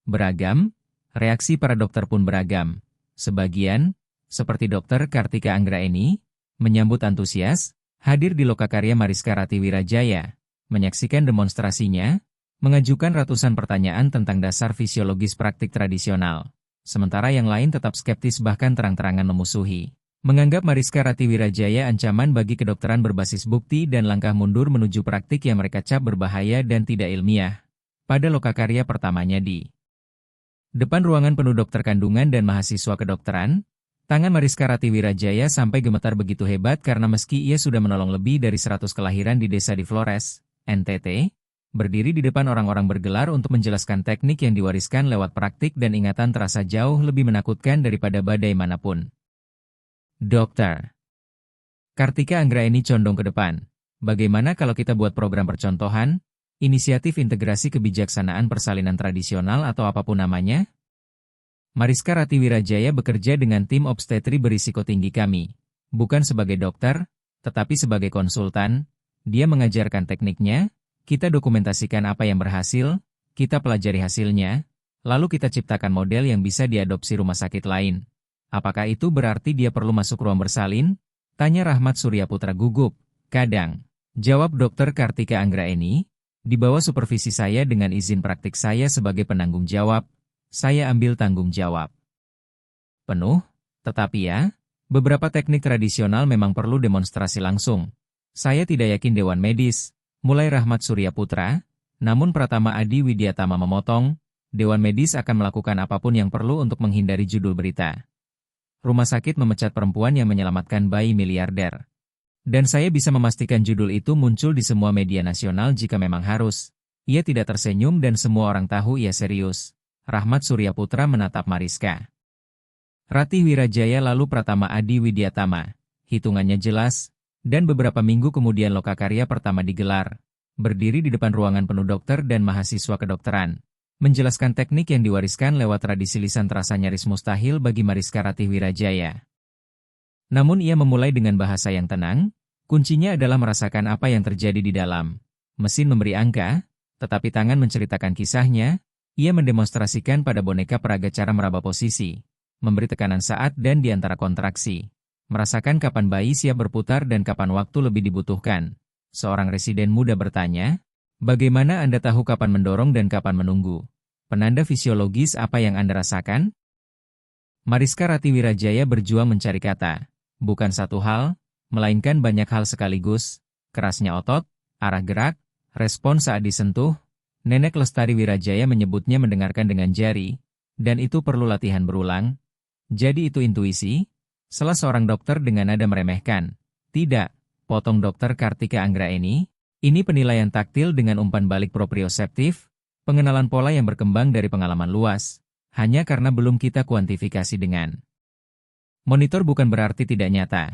beragam. Reaksi para dokter pun beragam. Sebagian, seperti Dr. Kartika Anggraeni, menyambut antusias, hadir di Lokakarya Mariska Rati Wirajaya, menyaksikan demonstrasinya, mengajukan ratusan pertanyaan tentang dasar fisiologis praktik tradisional. Sementara yang lain tetap skeptis bahkan terang-terangan memusuhi. Menganggap Mariska Rati Wirajaya ancaman bagi kedokteran berbasis bukti dan langkah mundur menuju praktik yang mereka cap berbahaya dan tidak ilmiah. Pada lokakarya pertamanya di depan ruangan penuh dokter kandungan dan mahasiswa kedokteran, tangan Mariska Rati Wirajaya sampai gemetar begitu hebat karena meski ia sudah menolong lebih dari 100 kelahiran di desa di Flores, NTT, berdiri di depan orang-orang bergelar untuk menjelaskan teknik yang diwariskan lewat praktik dan ingatan terasa jauh lebih menakutkan daripada badai manapun. Dokter Kartika Anggraeni condong ke depan. "Bagaimana kalau kita buat program percontohan, inisiatif integrasi kebijaksanaan persalinan tradisional atau apapun namanya?" Mariska Rati Wirajaya bekerja dengan tim obstetri berisiko tinggi kami. Bukan sebagai dokter, tetapi sebagai konsultan. Dia mengajarkan tekniknya, kita dokumentasikan apa yang berhasil, kita pelajari hasilnya, lalu kita ciptakan model yang bisa diadopsi rumah sakit lain. "Apakah itu berarti dia perlu masuk ruang bersalin?" tanya Rahmat Surya Putra gugup. "Kadang, Jawab Dokter Kartika Anggraeni, di bawah supervisi saya dengan izin praktik saya sebagai penanggung jawab, saya ambil tanggung jawab penuh, tetapi ya, beberapa teknik tradisional memang perlu demonstrasi langsung. Saya tidak yakin Dewan Medis, mulai Rahmat Surya Putra, namun Pratama Adi Widyatama memotong, Dewan Medis akan melakukan apapun yang perlu untuk menghindari judul berita. Rumah sakit memecat perempuan yang menyelamatkan bayi miliarder. Dan saya bisa memastikan judul itu muncul di semua media nasional jika memang harus. Ia tidak tersenyum dan semua orang tahu ia serius. Rahmat Surya Putra menatap Mariska Ratih Wirajaya lalu Pratama Adi Widyatama. Hitungannya jelas, dan beberapa minggu kemudian lokakarya pertama digelar. Berdiri di depan ruangan penuh dokter dan mahasiswa kedokteran. Menjelaskan teknik yang diwariskan lewat tradisi lisan terasa nyaris mustahil bagi Mariska Ratih Wirajaya. Namun ia memulai dengan bahasa yang tenang, kuncinya adalah merasakan apa yang terjadi di dalam. Mesin memberi angka, tetapi tangan menceritakan kisahnya, ia mendemonstrasikan pada boneka peraga cara meraba posisi, memberi tekanan saat dan di antara kontraksi. Merasakan kapan bayi siap berputar dan kapan waktu lebih dibutuhkan. Seorang residen muda bertanya, bagaimana Anda tahu kapan mendorong dan kapan menunggu? Penanda fisiologis apa yang Anda rasakan? Mariska Ratih Wirajaya berjuang mencari kata. Bukan satu hal, melainkan banyak hal sekaligus, kerasnya otot, arah gerak, respon saat disentuh. Nenek Lestari Wirajaya menyebutnya mendengarkan dengan jari, dan itu perlu latihan berulang. Jadi itu intuisi? Salah seorang dokter dengan nada meremehkan. Tidak, potong Dokter Kartika Anggraeni, ini penilaian taktil dengan umpan balik proprioseptif, pengenalan pola yang berkembang dari pengalaman luas, hanya karena belum kita kuantifikasi dengan monitor bukan berarti tidak nyata.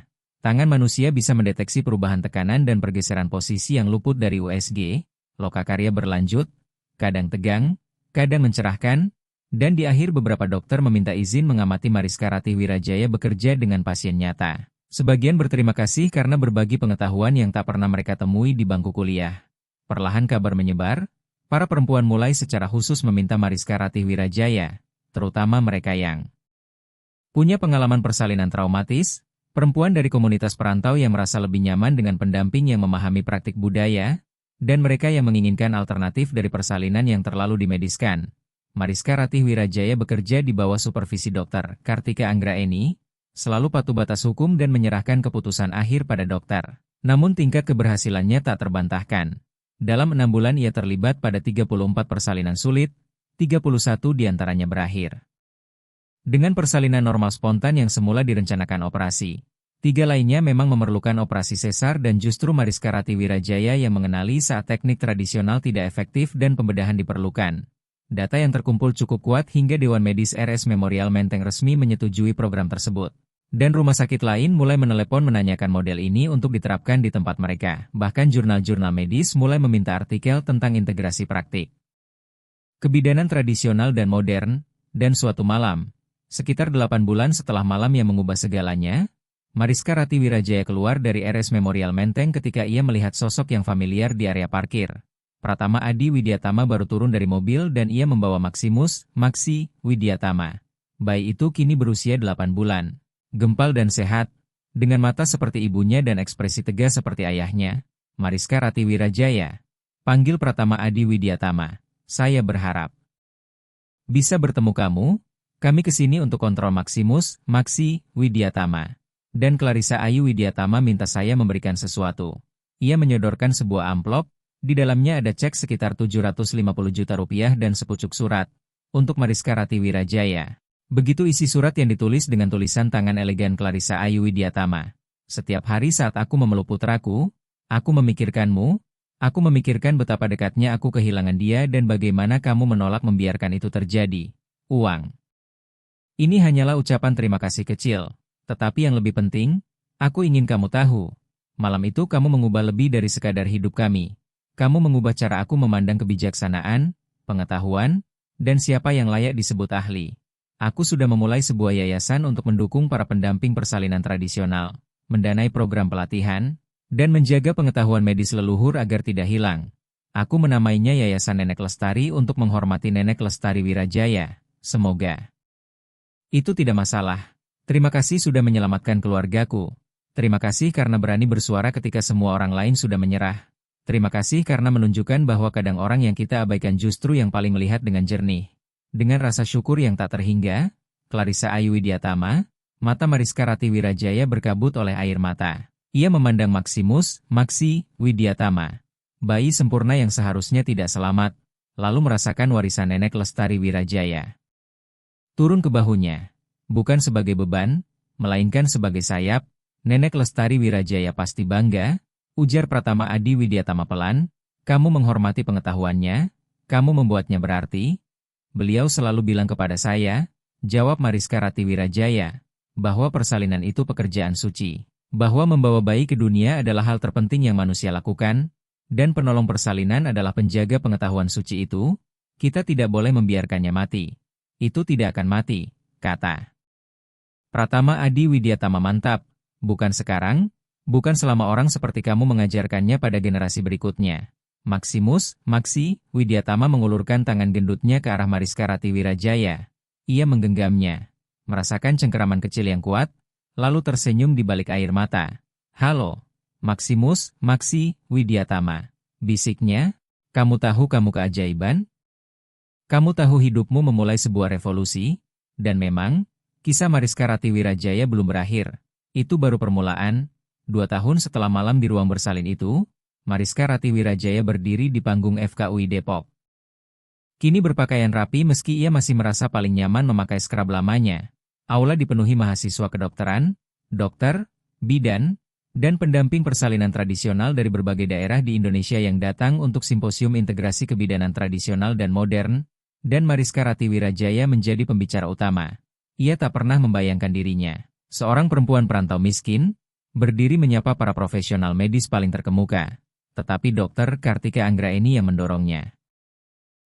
Tangan manusia bisa mendeteksi perubahan tekanan dan pergeseran posisi yang luput dari USG. Lokakarya berlanjut, kadang tegang, kadang mencerahkan, dan di akhir beberapa dokter meminta izin mengamati Mariska Ratih Wirajaya bekerja dengan pasien nyata. Sebagian berterima kasih karena berbagi pengetahuan yang tak pernah mereka temui di bangku kuliah. Perlahan kabar menyebar, para perempuan mulai secara khusus meminta Mariska Ratih Wirajaya, terutama mereka yang punya pengalaman persalinan traumatis, perempuan dari komunitas perantau yang merasa lebih nyaman dengan pendamping yang memahami praktik budaya, dan mereka yang menginginkan alternatif dari persalinan yang terlalu dimediskan. Mariska Ratih Wirajaya bekerja di bawah supervisi Dokter Kartika Anggraeni, selalu patuh batas hukum dan menyerahkan keputusan akhir pada dokter. Namun tingkat keberhasilannya tak terbantahkan. Dalam 6 bulan ia terlibat pada 34 persalinan sulit, 31 diantaranya berakhir dengan persalinan normal spontan yang semula direncanakan operasi. 3 lainnya memang memerlukan operasi sesar dan justru Mariska Ratih Wirajaya yang mengenali saat teknik tradisional tidak efektif dan pembedahan diperlukan. Data yang terkumpul cukup kuat hingga Dewan Medis RS Memorial Menteng resmi menyetujui program tersebut. Dan rumah sakit lain mulai menelepon menanyakan model ini untuk diterapkan di tempat mereka. Bahkan jurnal-jurnal medis mulai meminta artikel tentang integrasi praktik kebidanan tradisional dan modern, dan suatu malam, sekitar 8 bulan setelah malam yang mengubah segalanya, Mariska Ratih Wirajaya keluar dari RS Memorial Menteng ketika ia melihat sosok yang familiar di area parkir. Pratama Adi Widyatama baru turun dari mobil dan ia membawa Maksi Widyatama. Bayi itu kini berusia 8 bulan. Gempal dan sehat, dengan mata seperti ibunya dan ekspresi tegas seperti ayahnya. Mariska Ratih Wirajaya. Panggil Pratama Adi Widyatama. Saya berharap bisa bertemu kamu. Kami kesini untuk kontrol Maksi Widyatama. Dan Clarissa Ayu Widyatama minta saya memberikan sesuatu. Ia menyodorkan sebuah amplop, di dalamnya ada cek sekitar 750 juta rupiah dan sepucuk surat. Untuk Mariska Ratih Wirajaya. Begitu isi surat yang ditulis dengan tulisan tangan elegan Clarissa Ayu Widyatama. Setiap hari saat aku memeluk putraku, aku memikirkanmu, aku memikirkan betapa dekatnya aku kehilangan dia dan bagaimana kamu menolak membiarkan itu terjadi. Uang. Ini hanyalah ucapan terima kasih kecil, tetapi yang lebih penting, aku ingin kamu tahu. Malam itu kamu mengubah lebih dari sekadar hidup kami. Kamu mengubah cara aku memandang kebijaksanaan, pengetahuan, dan siapa yang layak disebut ahli. Aku sudah memulai sebuah yayasan untuk mendukung para pendamping persalinan tradisional, mendanai program pelatihan, dan menjaga pengetahuan medis leluhur agar tidak hilang. Aku menamainya Yayasan Nenek Lestari untuk menghormati Nenek Lestari Wirajaya. Semoga itu tidak masalah. Terima kasih sudah menyelamatkan keluargaku. Terima kasih karena berani bersuara ketika semua orang lain sudah menyerah. Terima kasih karena menunjukkan bahwa kadang orang yang kita abaikan justru yang paling melihat dengan jernih. Dengan rasa syukur yang tak terhingga, Clarissa Ayu Widiatama, mata Mariska Rati Wirajaya berkabut oleh air mata. Ia memandang Maksi Widiatama, bayi sempurna yang seharusnya tidak selamat, lalu merasakan warisan nenek Lestari Wirajaya. Turun ke bahunya, bukan sebagai beban, melainkan sebagai sayap. Nenek Lestari Wirajaya pasti bangga, ujar Pratama Adi Widiatama pelan. Kamu menghormati pengetahuannya, kamu membuatnya berarti. Beliau selalu bilang kepada saya, jawab Mariska Rati Wirajaya, bahwa persalinan itu pekerjaan suci. Bahwa membawa bayi ke dunia adalah hal terpenting yang manusia lakukan, dan penolong persalinan adalah penjaga pengetahuan suci itu. Kita tidak boleh membiarkannya mati. Itu tidak akan mati, kata Pratama Adi Widiatama. Mantap, bukan sekarang, bukan selama orang seperti kamu mengajarkannya pada generasi berikutnya. Maksi Widiatama mengulurkan tangan gendutnya ke arah Mariska Rati Wirajaya. Ia menggenggamnya, merasakan cengkeraman kecil yang kuat, lalu tersenyum di balik air mata. Halo, Maksi Widiatama, bisiknya, kamu tahu kamu keajaiban? Kamu tahu hidupmu memulai sebuah revolusi? Dan memang, kisah Mariska Rati Wirajaya belum berakhir. Itu baru permulaan. 2 tahun setelah malam di ruang bersalin itu, Mariska Rati Wirajaya berdiri di panggung FKUI Depok. Kini berpakaian rapi meski ia masih merasa paling nyaman memakai scrub lamanya. Aula dipenuhi mahasiswa kedokteran, dokter, bidan, dan pendamping persalinan tradisional dari berbagai daerah di Indonesia yang datang untuk simposium integrasi kebidanan tradisional dan modern, dan Mariska Rati Wirajaya menjadi pembicara utama. Ia tak pernah membayangkan dirinya, seorang perempuan perantau miskin, berdiri menyapa para profesional medis paling terkemuka. Tetapi Dr. Kartika Anggraeni yang mendorongnya.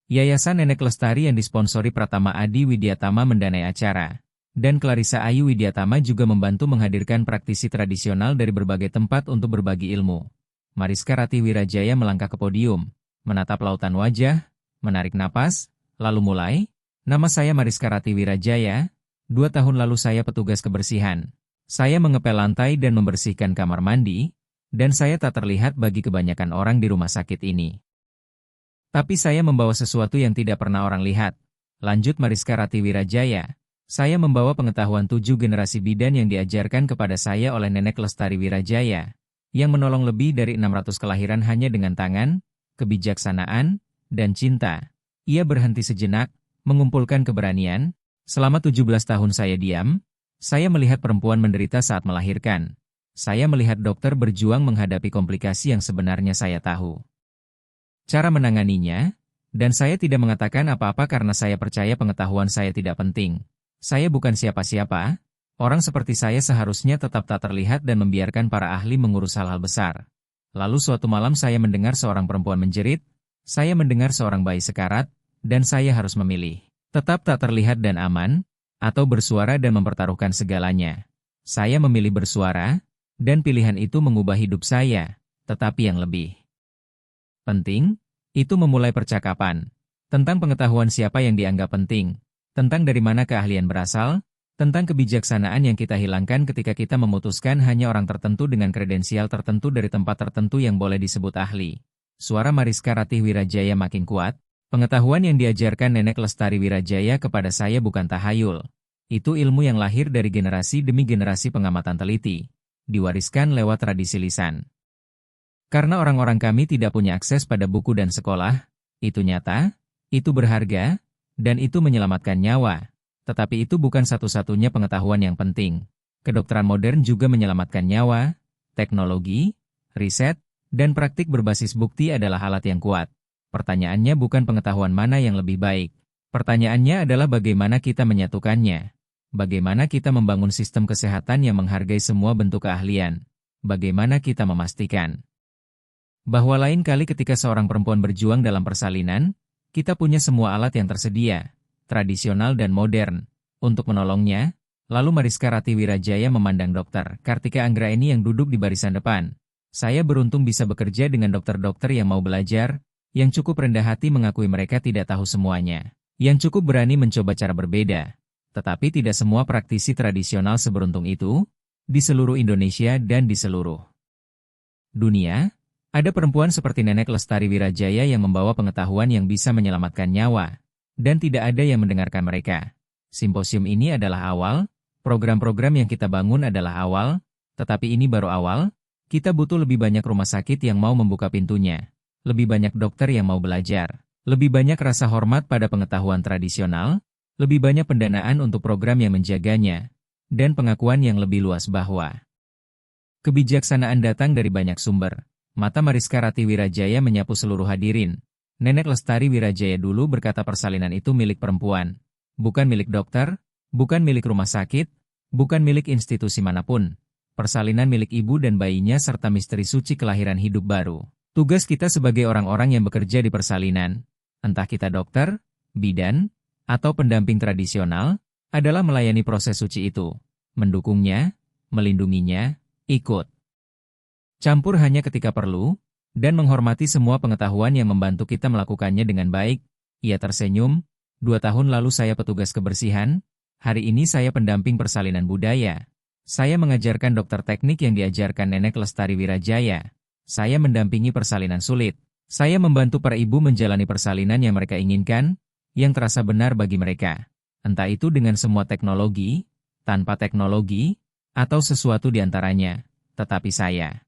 Yayasan Nenek Lestari yang disponsori Pratama Adi Widiatama mendanai acara. Dan Clarissa Ayu Widiatama juga membantu menghadirkan praktisi tradisional dari berbagai tempat untuk berbagi ilmu. Mariska Rati Wirajaya melangkah ke podium, menatap lautan wajah, menarik napas, lalu mulai. Nama saya Mariska Rati Wirajaya, 2 tahun lalu saya petugas kebersihan. Saya mengepel lantai dan membersihkan kamar mandi, dan saya tak terlihat bagi kebanyakan orang di rumah sakit ini. Tapi saya membawa sesuatu yang tidak pernah orang lihat. Lanjut Mariska Rati Wirajaya. Saya membawa pengetahuan 7 generasi bidan yang diajarkan kepada saya oleh Nenek Lestari Wirajaya, yang menolong lebih dari 600 kelahiran hanya dengan tangan, kebijaksanaan, dan cinta. Ia berhenti sejenak, mengumpulkan keberanian. Selama 17 tahun saya diam, saya melihat perempuan menderita saat melahirkan. Saya melihat dokter berjuang menghadapi komplikasi yang sebenarnya saya tahu cara menanganinya, dan saya tidak mengatakan apa-apa karena saya percaya pengetahuan saya tidak penting. Saya bukan siapa-siapa, orang seperti saya seharusnya tetap tak terlihat dan membiarkan para ahli mengurus hal-hal besar. Lalu suatu malam saya mendengar seorang perempuan menjerit, saya mendengar seorang bayi sekarat, dan saya harus memilih. Tetap tak terlihat dan aman, atau bersuara dan mempertaruhkan segalanya. Saya memilih bersuara, dan pilihan itu mengubah hidup saya, tetapi yang lebih penting, itu memulai percakapan tentang pengetahuan siapa yang dianggap penting. Tentang dari mana keahlian berasal, tentang kebijaksanaan yang kita hilangkan ketika kita memutuskan hanya orang tertentu dengan kredensial tertentu dari tempat tertentu yang boleh disebut ahli. Suara Mariska Rati Wirajaya makin kuat, pengetahuan yang diajarkan Nenek Lestari Wirajaya kepada saya bukan tahayul. Itu ilmu yang lahir dari generasi demi generasi pengamatan teliti, diwariskan lewat tradisi lisan. Karena orang-orang kami tidak punya akses pada buku dan sekolah, itu nyata, itu berharga, dan itu menyelamatkan nyawa. Tetapi itu bukan satu-satunya pengetahuan yang penting. Kedokteran modern juga menyelamatkan nyawa, teknologi, riset, dan praktik berbasis bukti adalah alat yang kuat. Pertanyaannya bukan pengetahuan mana yang lebih baik. Pertanyaannya adalah bagaimana kita menyatukannya. Bagaimana kita membangun sistem kesehatan yang menghargai semua bentuk keahlian. Bagaimana kita memastikan bahwa lain kali ketika seorang perempuan berjuang dalam persalinan, kita punya semua alat yang tersedia, tradisional dan modern, untuk menolongnya. Lalu Mariska Rati Wirajaya memandang Dr. Kartika Anggraeni yang duduk di barisan depan. Saya beruntung bisa bekerja dengan dokter-dokter yang mau belajar, yang cukup rendah hati mengakui mereka tidak tahu semuanya, yang cukup berani mencoba cara berbeda. Tetapi tidak semua praktisi tradisional seberuntung itu. di seluruh Indonesia dan di seluruh dunia. Ada perempuan seperti Nenek Lestari Wirajaya yang membawa pengetahuan yang bisa menyelamatkan nyawa, dan tidak ada yang mendengarkan mereka. Simposium ini adalah awal, program-program yang kita bangun adalah awal, tetapi ini baru awal. Kita butuh lebih banyak rumah sakit yang mau membuka pintunya, lebih banyak dokter yang mau belajar, lebih banyak rasa hormat pada pengetahuan tradisional, lebih banyak pendanaan untuk program yang menjaganya, dan pengakuan yang lebih luas bahwa kebijaksanaan datang dari banyak sumber. Mata Mariska Rati Wirajaya menyapu seluruh hadirin. Nenek Lestari Wirajaya dulu berkata persalinan itu milik perempuan. Bukan milik dokter, bukan milik rumah sakit, bukan milik institusi manapun. Persalinan milik ibu dan bayinya serta misteri suci kelahiran hidup baru. Tugas kita sebagai orang-orang yang bekerja di persalinan, entah kita dokter, bidan, atau pendamping tradisional, adalah melayani proses suci itu. Mendukungnya, melindunginya, ikut campur hanya ketika perlu, dan menghormati semua pengetahuan yang membantu kita melakukannya dengan baik. Ia tersenyum, 2 tahun lalu saya petugas kebersihan, hari ini saya pendamping persalinan budaya. Saya mengajarkan dokter teknik yang diajarkan Nenek Lestari Wirajaya. Saya mendampingi persalinan sulit. Saya membantu para ibu menjalani persalinan yang mereka inginkan, yang terasa benar bagi mereka. Entah itu dengan semua teknologi, tanpa teknologi, atau sesuatu di antaranya. Tetapi saya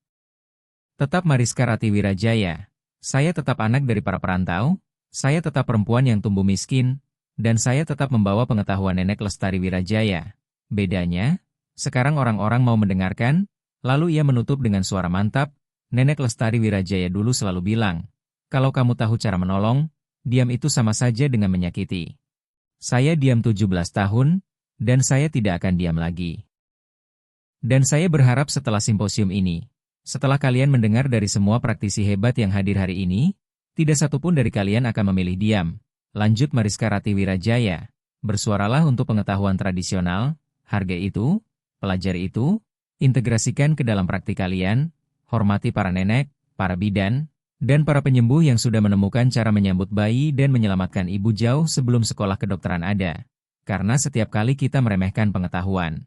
tetap Mariska Rati Wirajaya. Saya tetap anak dari para perantau, saya tetap perempuan yang tumbuh miskin, dan saya tetap membawa pengetahuan Nenek Lestari Wirajaya. Bedanya, sekarang orang-orang mau mendengarkan, lalu ia menutup dengan suara mantap. Nenek Lestari Wirajaya dulu selalu bilang, kalau kamu tahu cara menolong, diam itu sama saja dengan menyakiti. Saya diam 17 tahun, dan saya tidak akan diam lagi. Dan saya berharap setelah simposium ini, setelah kalian mendengar dari semua praktisi hebat yang hadir hari ini, tidak satupun dari kalian akan memilih diam. Lanjut Mariska Rati Wirajaya, bersuaralah untuk pengetahuan tradisional, hargai itu, pelajari itu, integrasikan ke dalam praktik kalian, hormati para nenek, para bidan, dan para penyembuh yang sudah menemukan cara menyambut bayi dan menyelamatkan ibu jauh sebelum sekolah kedokteran ada. Karena setiap kali kita meremehkan pengetahuan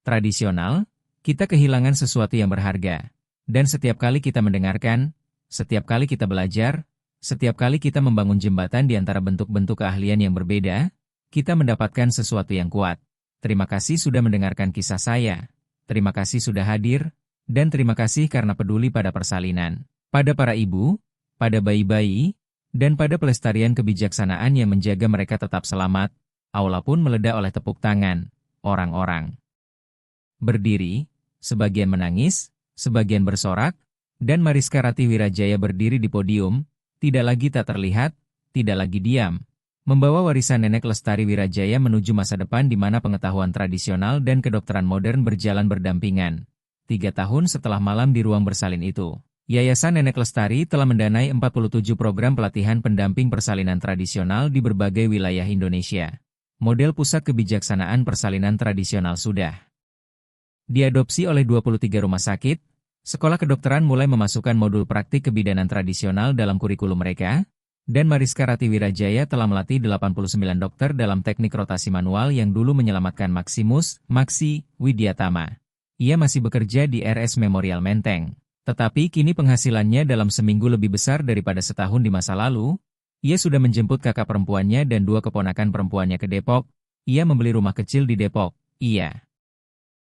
tradisional, kita kehilangan sesuatu yang berharga. Dan setiap kali kita mendengarkan, setiap kali kita belajar, setiap kali kita membangun jembatan di antara bentuk-bentuk keahlian yang berbeda, kita mendapatkan sesuatu yang kuat. Terima kasih sudah mendengarkan kisah saya. Terima kasih sudah hadir, dan terima kasih karena peduli pada persalinan, pada para ibu, pada bayi-bayi, dan pada pelestarian kebijaksanaan yang menjaga mereka tetap selamat. Aula pun meledak oleh tepuk tangan. Orang-orang berdiri, sebagian menangis, sebagian bersorak, dan Mariska Rati Wirajaya berdiri di podium, tidak lagi tak terlihat, tidak lagi diam, membawa warisan Nenek Lestari Wirajaya menuju masa depan di mana pengetahuan tradisional dan kedokteran modern berjalan berdampingan. 3 tahun setelah malam di ruang bersalin itu, Yayasan Nenek Lestari telah mendanai 47 program pelatihan pendamping persalinan tradisional di berbagai wilayah Indonesia. Model pusat kebijaksanaan persalinan tradisional sudah diadopsi oleh 23 rumah sakit. Sekolah kedokteran mulai memasukkan modul praktik kebidanan tradisional dalam kurikulum mereka, dan Mariska Rati Wirajaya telah melatih 89 dokter dalam teknik rotasi manual yang dulu menyelamatkan Maximus, Maxi, Widyatama. Ia masih bekerja di RS Memorial Menteng, tetapi kini penghasilannya dalam seminggu lebih besar daripada setahun di masa lalu. Ia sudah menjemput kakak perempuannya dan 2 keponakan perempuannya ke Depok. Ia membeli rumah kecil di Depok. Ia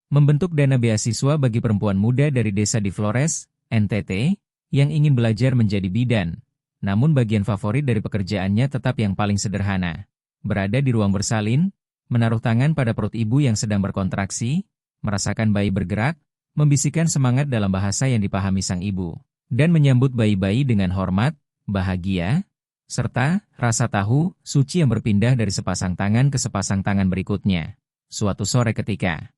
membentuk dana beasiswa bagi perempuan muda dari desa di Flores, NTT, yang ingin belajar menjadi bidan. Namun bagian favorit dari pekerjaannya tetap yang paling sederhana. Berada di ruang bersalin, menaruh tangan pada perut ibu yang sedang berkontraksi, merasakan bayi bergerak, membisikkan semangat dalam bahasa yang dipahami sang ibu, dan menyambut bayi-bayi dengan hormat, bahagia, serta rasa tahu, suci yang berpindah dari sepasang tangan ke sepasang tangan berikutnya. Suatu sore ketika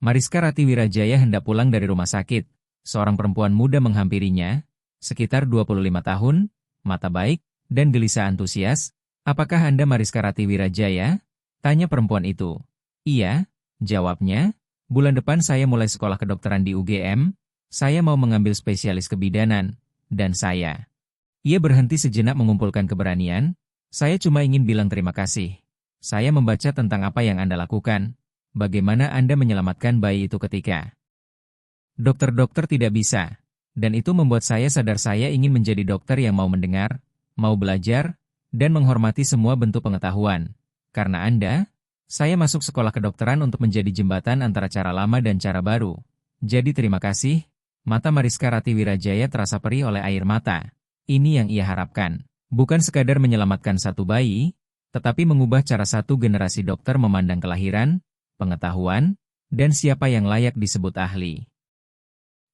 Mariska Rati Wirajaya hendak pulang dari rumah sakit, seorang perempuan muda menghampirinya, sekitar 25 tahun, mata baik, dan gelisah antusias. Apakah Anda Mariska Rati Wirajaya? Tanya perempuan itu. Iya, jawabnya. Bulan depan saya mulai sekolah kedokteran di UGM, saya mau mengambil spesialis kebidanan, dan saya. Ia berhenti sejenak mengumpulkan keberanian. Saya cuma ingin bilang terima kasih. Saya membaca tentang apa yang Anda lakukan. bagaimana Anda menyelamatkan bayi itu ketika dokter-dokter tidak bisa. Dan itu membuat saya sadar saya ingin menjadi dokter yang mau mendengar, mau belajar, dan menghormati semua bentuk pengetahuan. Karena Anda, saya masuk sekolah kedokteran untuk menjadi jembatan antara cara lama dan cara baru. Jadi terima kasih. Mata Mariska Rati Wirajaya terasa perih oleh air mata. Ini yang ia harapkan. Bukan sekadar menyelamatkan satu bayi, tetapi mengubah cara satu generasi dokter memandang kelahiran, pengetahuan, dan siapa yang layak disebut ahli.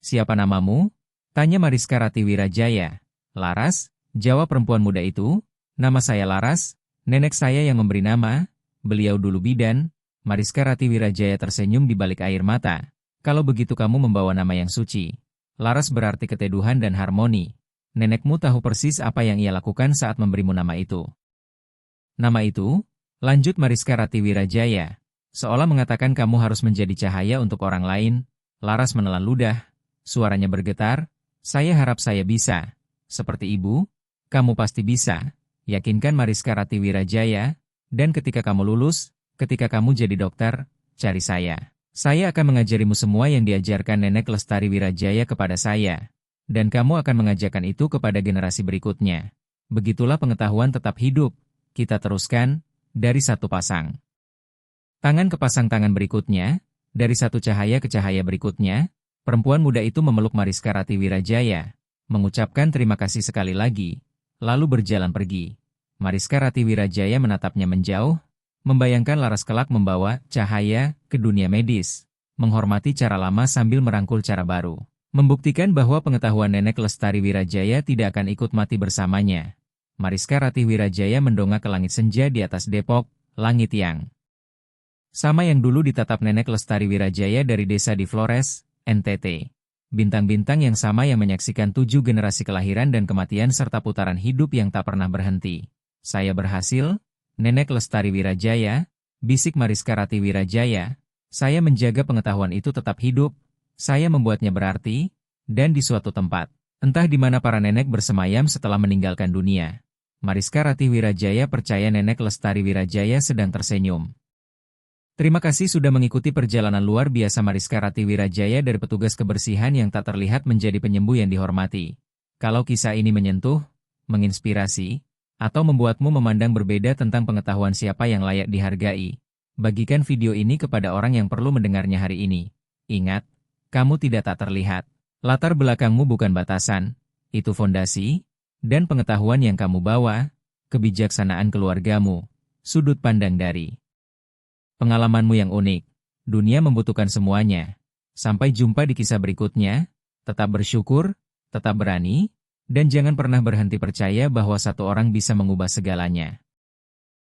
Siapa namamu? Tanya Mariska Rati Wirajaya. Laras, jawab perempuan muda itu. Nama saya Laras, nenek saya yang memberi nama. Beliau dulu bidan. Mariska Rati Wirajaya tersenyum di balik air mata. Kalau begitu kamu membawa nama yang suci. Laras berarti keteduhan dan harmoni. Nenekmu tahu persis apa yang ia lakukan saat memberimu nama itu. Nama itu? Lanjut Mariska Rati Wirajaya. Seolah mengatakan kamu harus menjadi cahaya untuk orang lain. Laras menelan ludah. Suaranya bergetar. Saya harap saya bisa. Seperti ibu, kamu pasti bisa. Yakinkan Mariska Rati Wirajaya. Dan ketika kamu lulus, ketika kamu jadi dokter, cari saya. Saya akan mengajarimu semua yang diajarkan Nenek Lestari Wirajaya kepada saya. Dan kamu akan mengajarkan itu kepada generasi berikutnya. Begitulah pengetahuan tetap hidup. Kita teruskan, dari satu pasang tangan ke pasang tangan berikutnya, dari satu cahaya ke cahaya berikutnya. Perempuan muda itu memeluk Mariska Rati Wirajaya, mengucapkan terima kasih sekali lagi, lalu berjalan pergi. Mariska Rati Wirajaya menatapnya menjauh, membayangkan Laras kelak membawa cahaya ke dunia medis, menghormati cara lama sambil merangkul cara baru, membuktikan bahwa pengetahuan Nenek Lestari Wirajaya tidak akan ikut mati bersamanya. Mariska Rati Wirajaya mendongak ke langit senja di atas Depok, langit yang sama yang dulu ditatap Nenek Lestari Wirajaya dari desa di Flores, NTT. Bintang-bintang yang sama yang menyaksikan 7 generasi kelahiran dan kematian serta putaran hidup yang tak pernah berhenti. Saya berhasil, Nenek Lestari Wirajaya, bisik Mariska Rati Wirajaya. Saya menjaga pengetahuan itu tetap hidup, saya membuatnya berarti, dan di suatu tempat. Entah di mana para nenek bersemayam setelah meninggalkan dunia. Mariska Rati Wirajaya percaya Nenek Lestari Wirajaya sedang tersenyum. Terima kasih sudah mengikuti perjalanan luar biasa Mariska Rati Wirajaya dari petugas kebersihan yang tak terlihat menjadi penyembuh yang dihormati. Kalau kisah ini menyentuh, menginspirasi, atau membuatmu memandang berbeda tentang pengetahuan siapa yang layak dihargai, bagikan video ini kepada orang yang perlu mendengarnya hari ini. Ingat, kamu tidak tak terlihat. Latar belakangmu bukan batasan, itu fondasi, dan pengetahuan yang kamu bawa, kebijaksanaan keluargamu, sudut pandang dari pengalamanmu yang unik. Dunia membutuhkan semuanya. Sampai jumpa di kisah berikutnya. Tetap bersyukur, tetap berani, dan jangan pernah berhenti percaya bahwa satu orang bisa mengubah segalanya.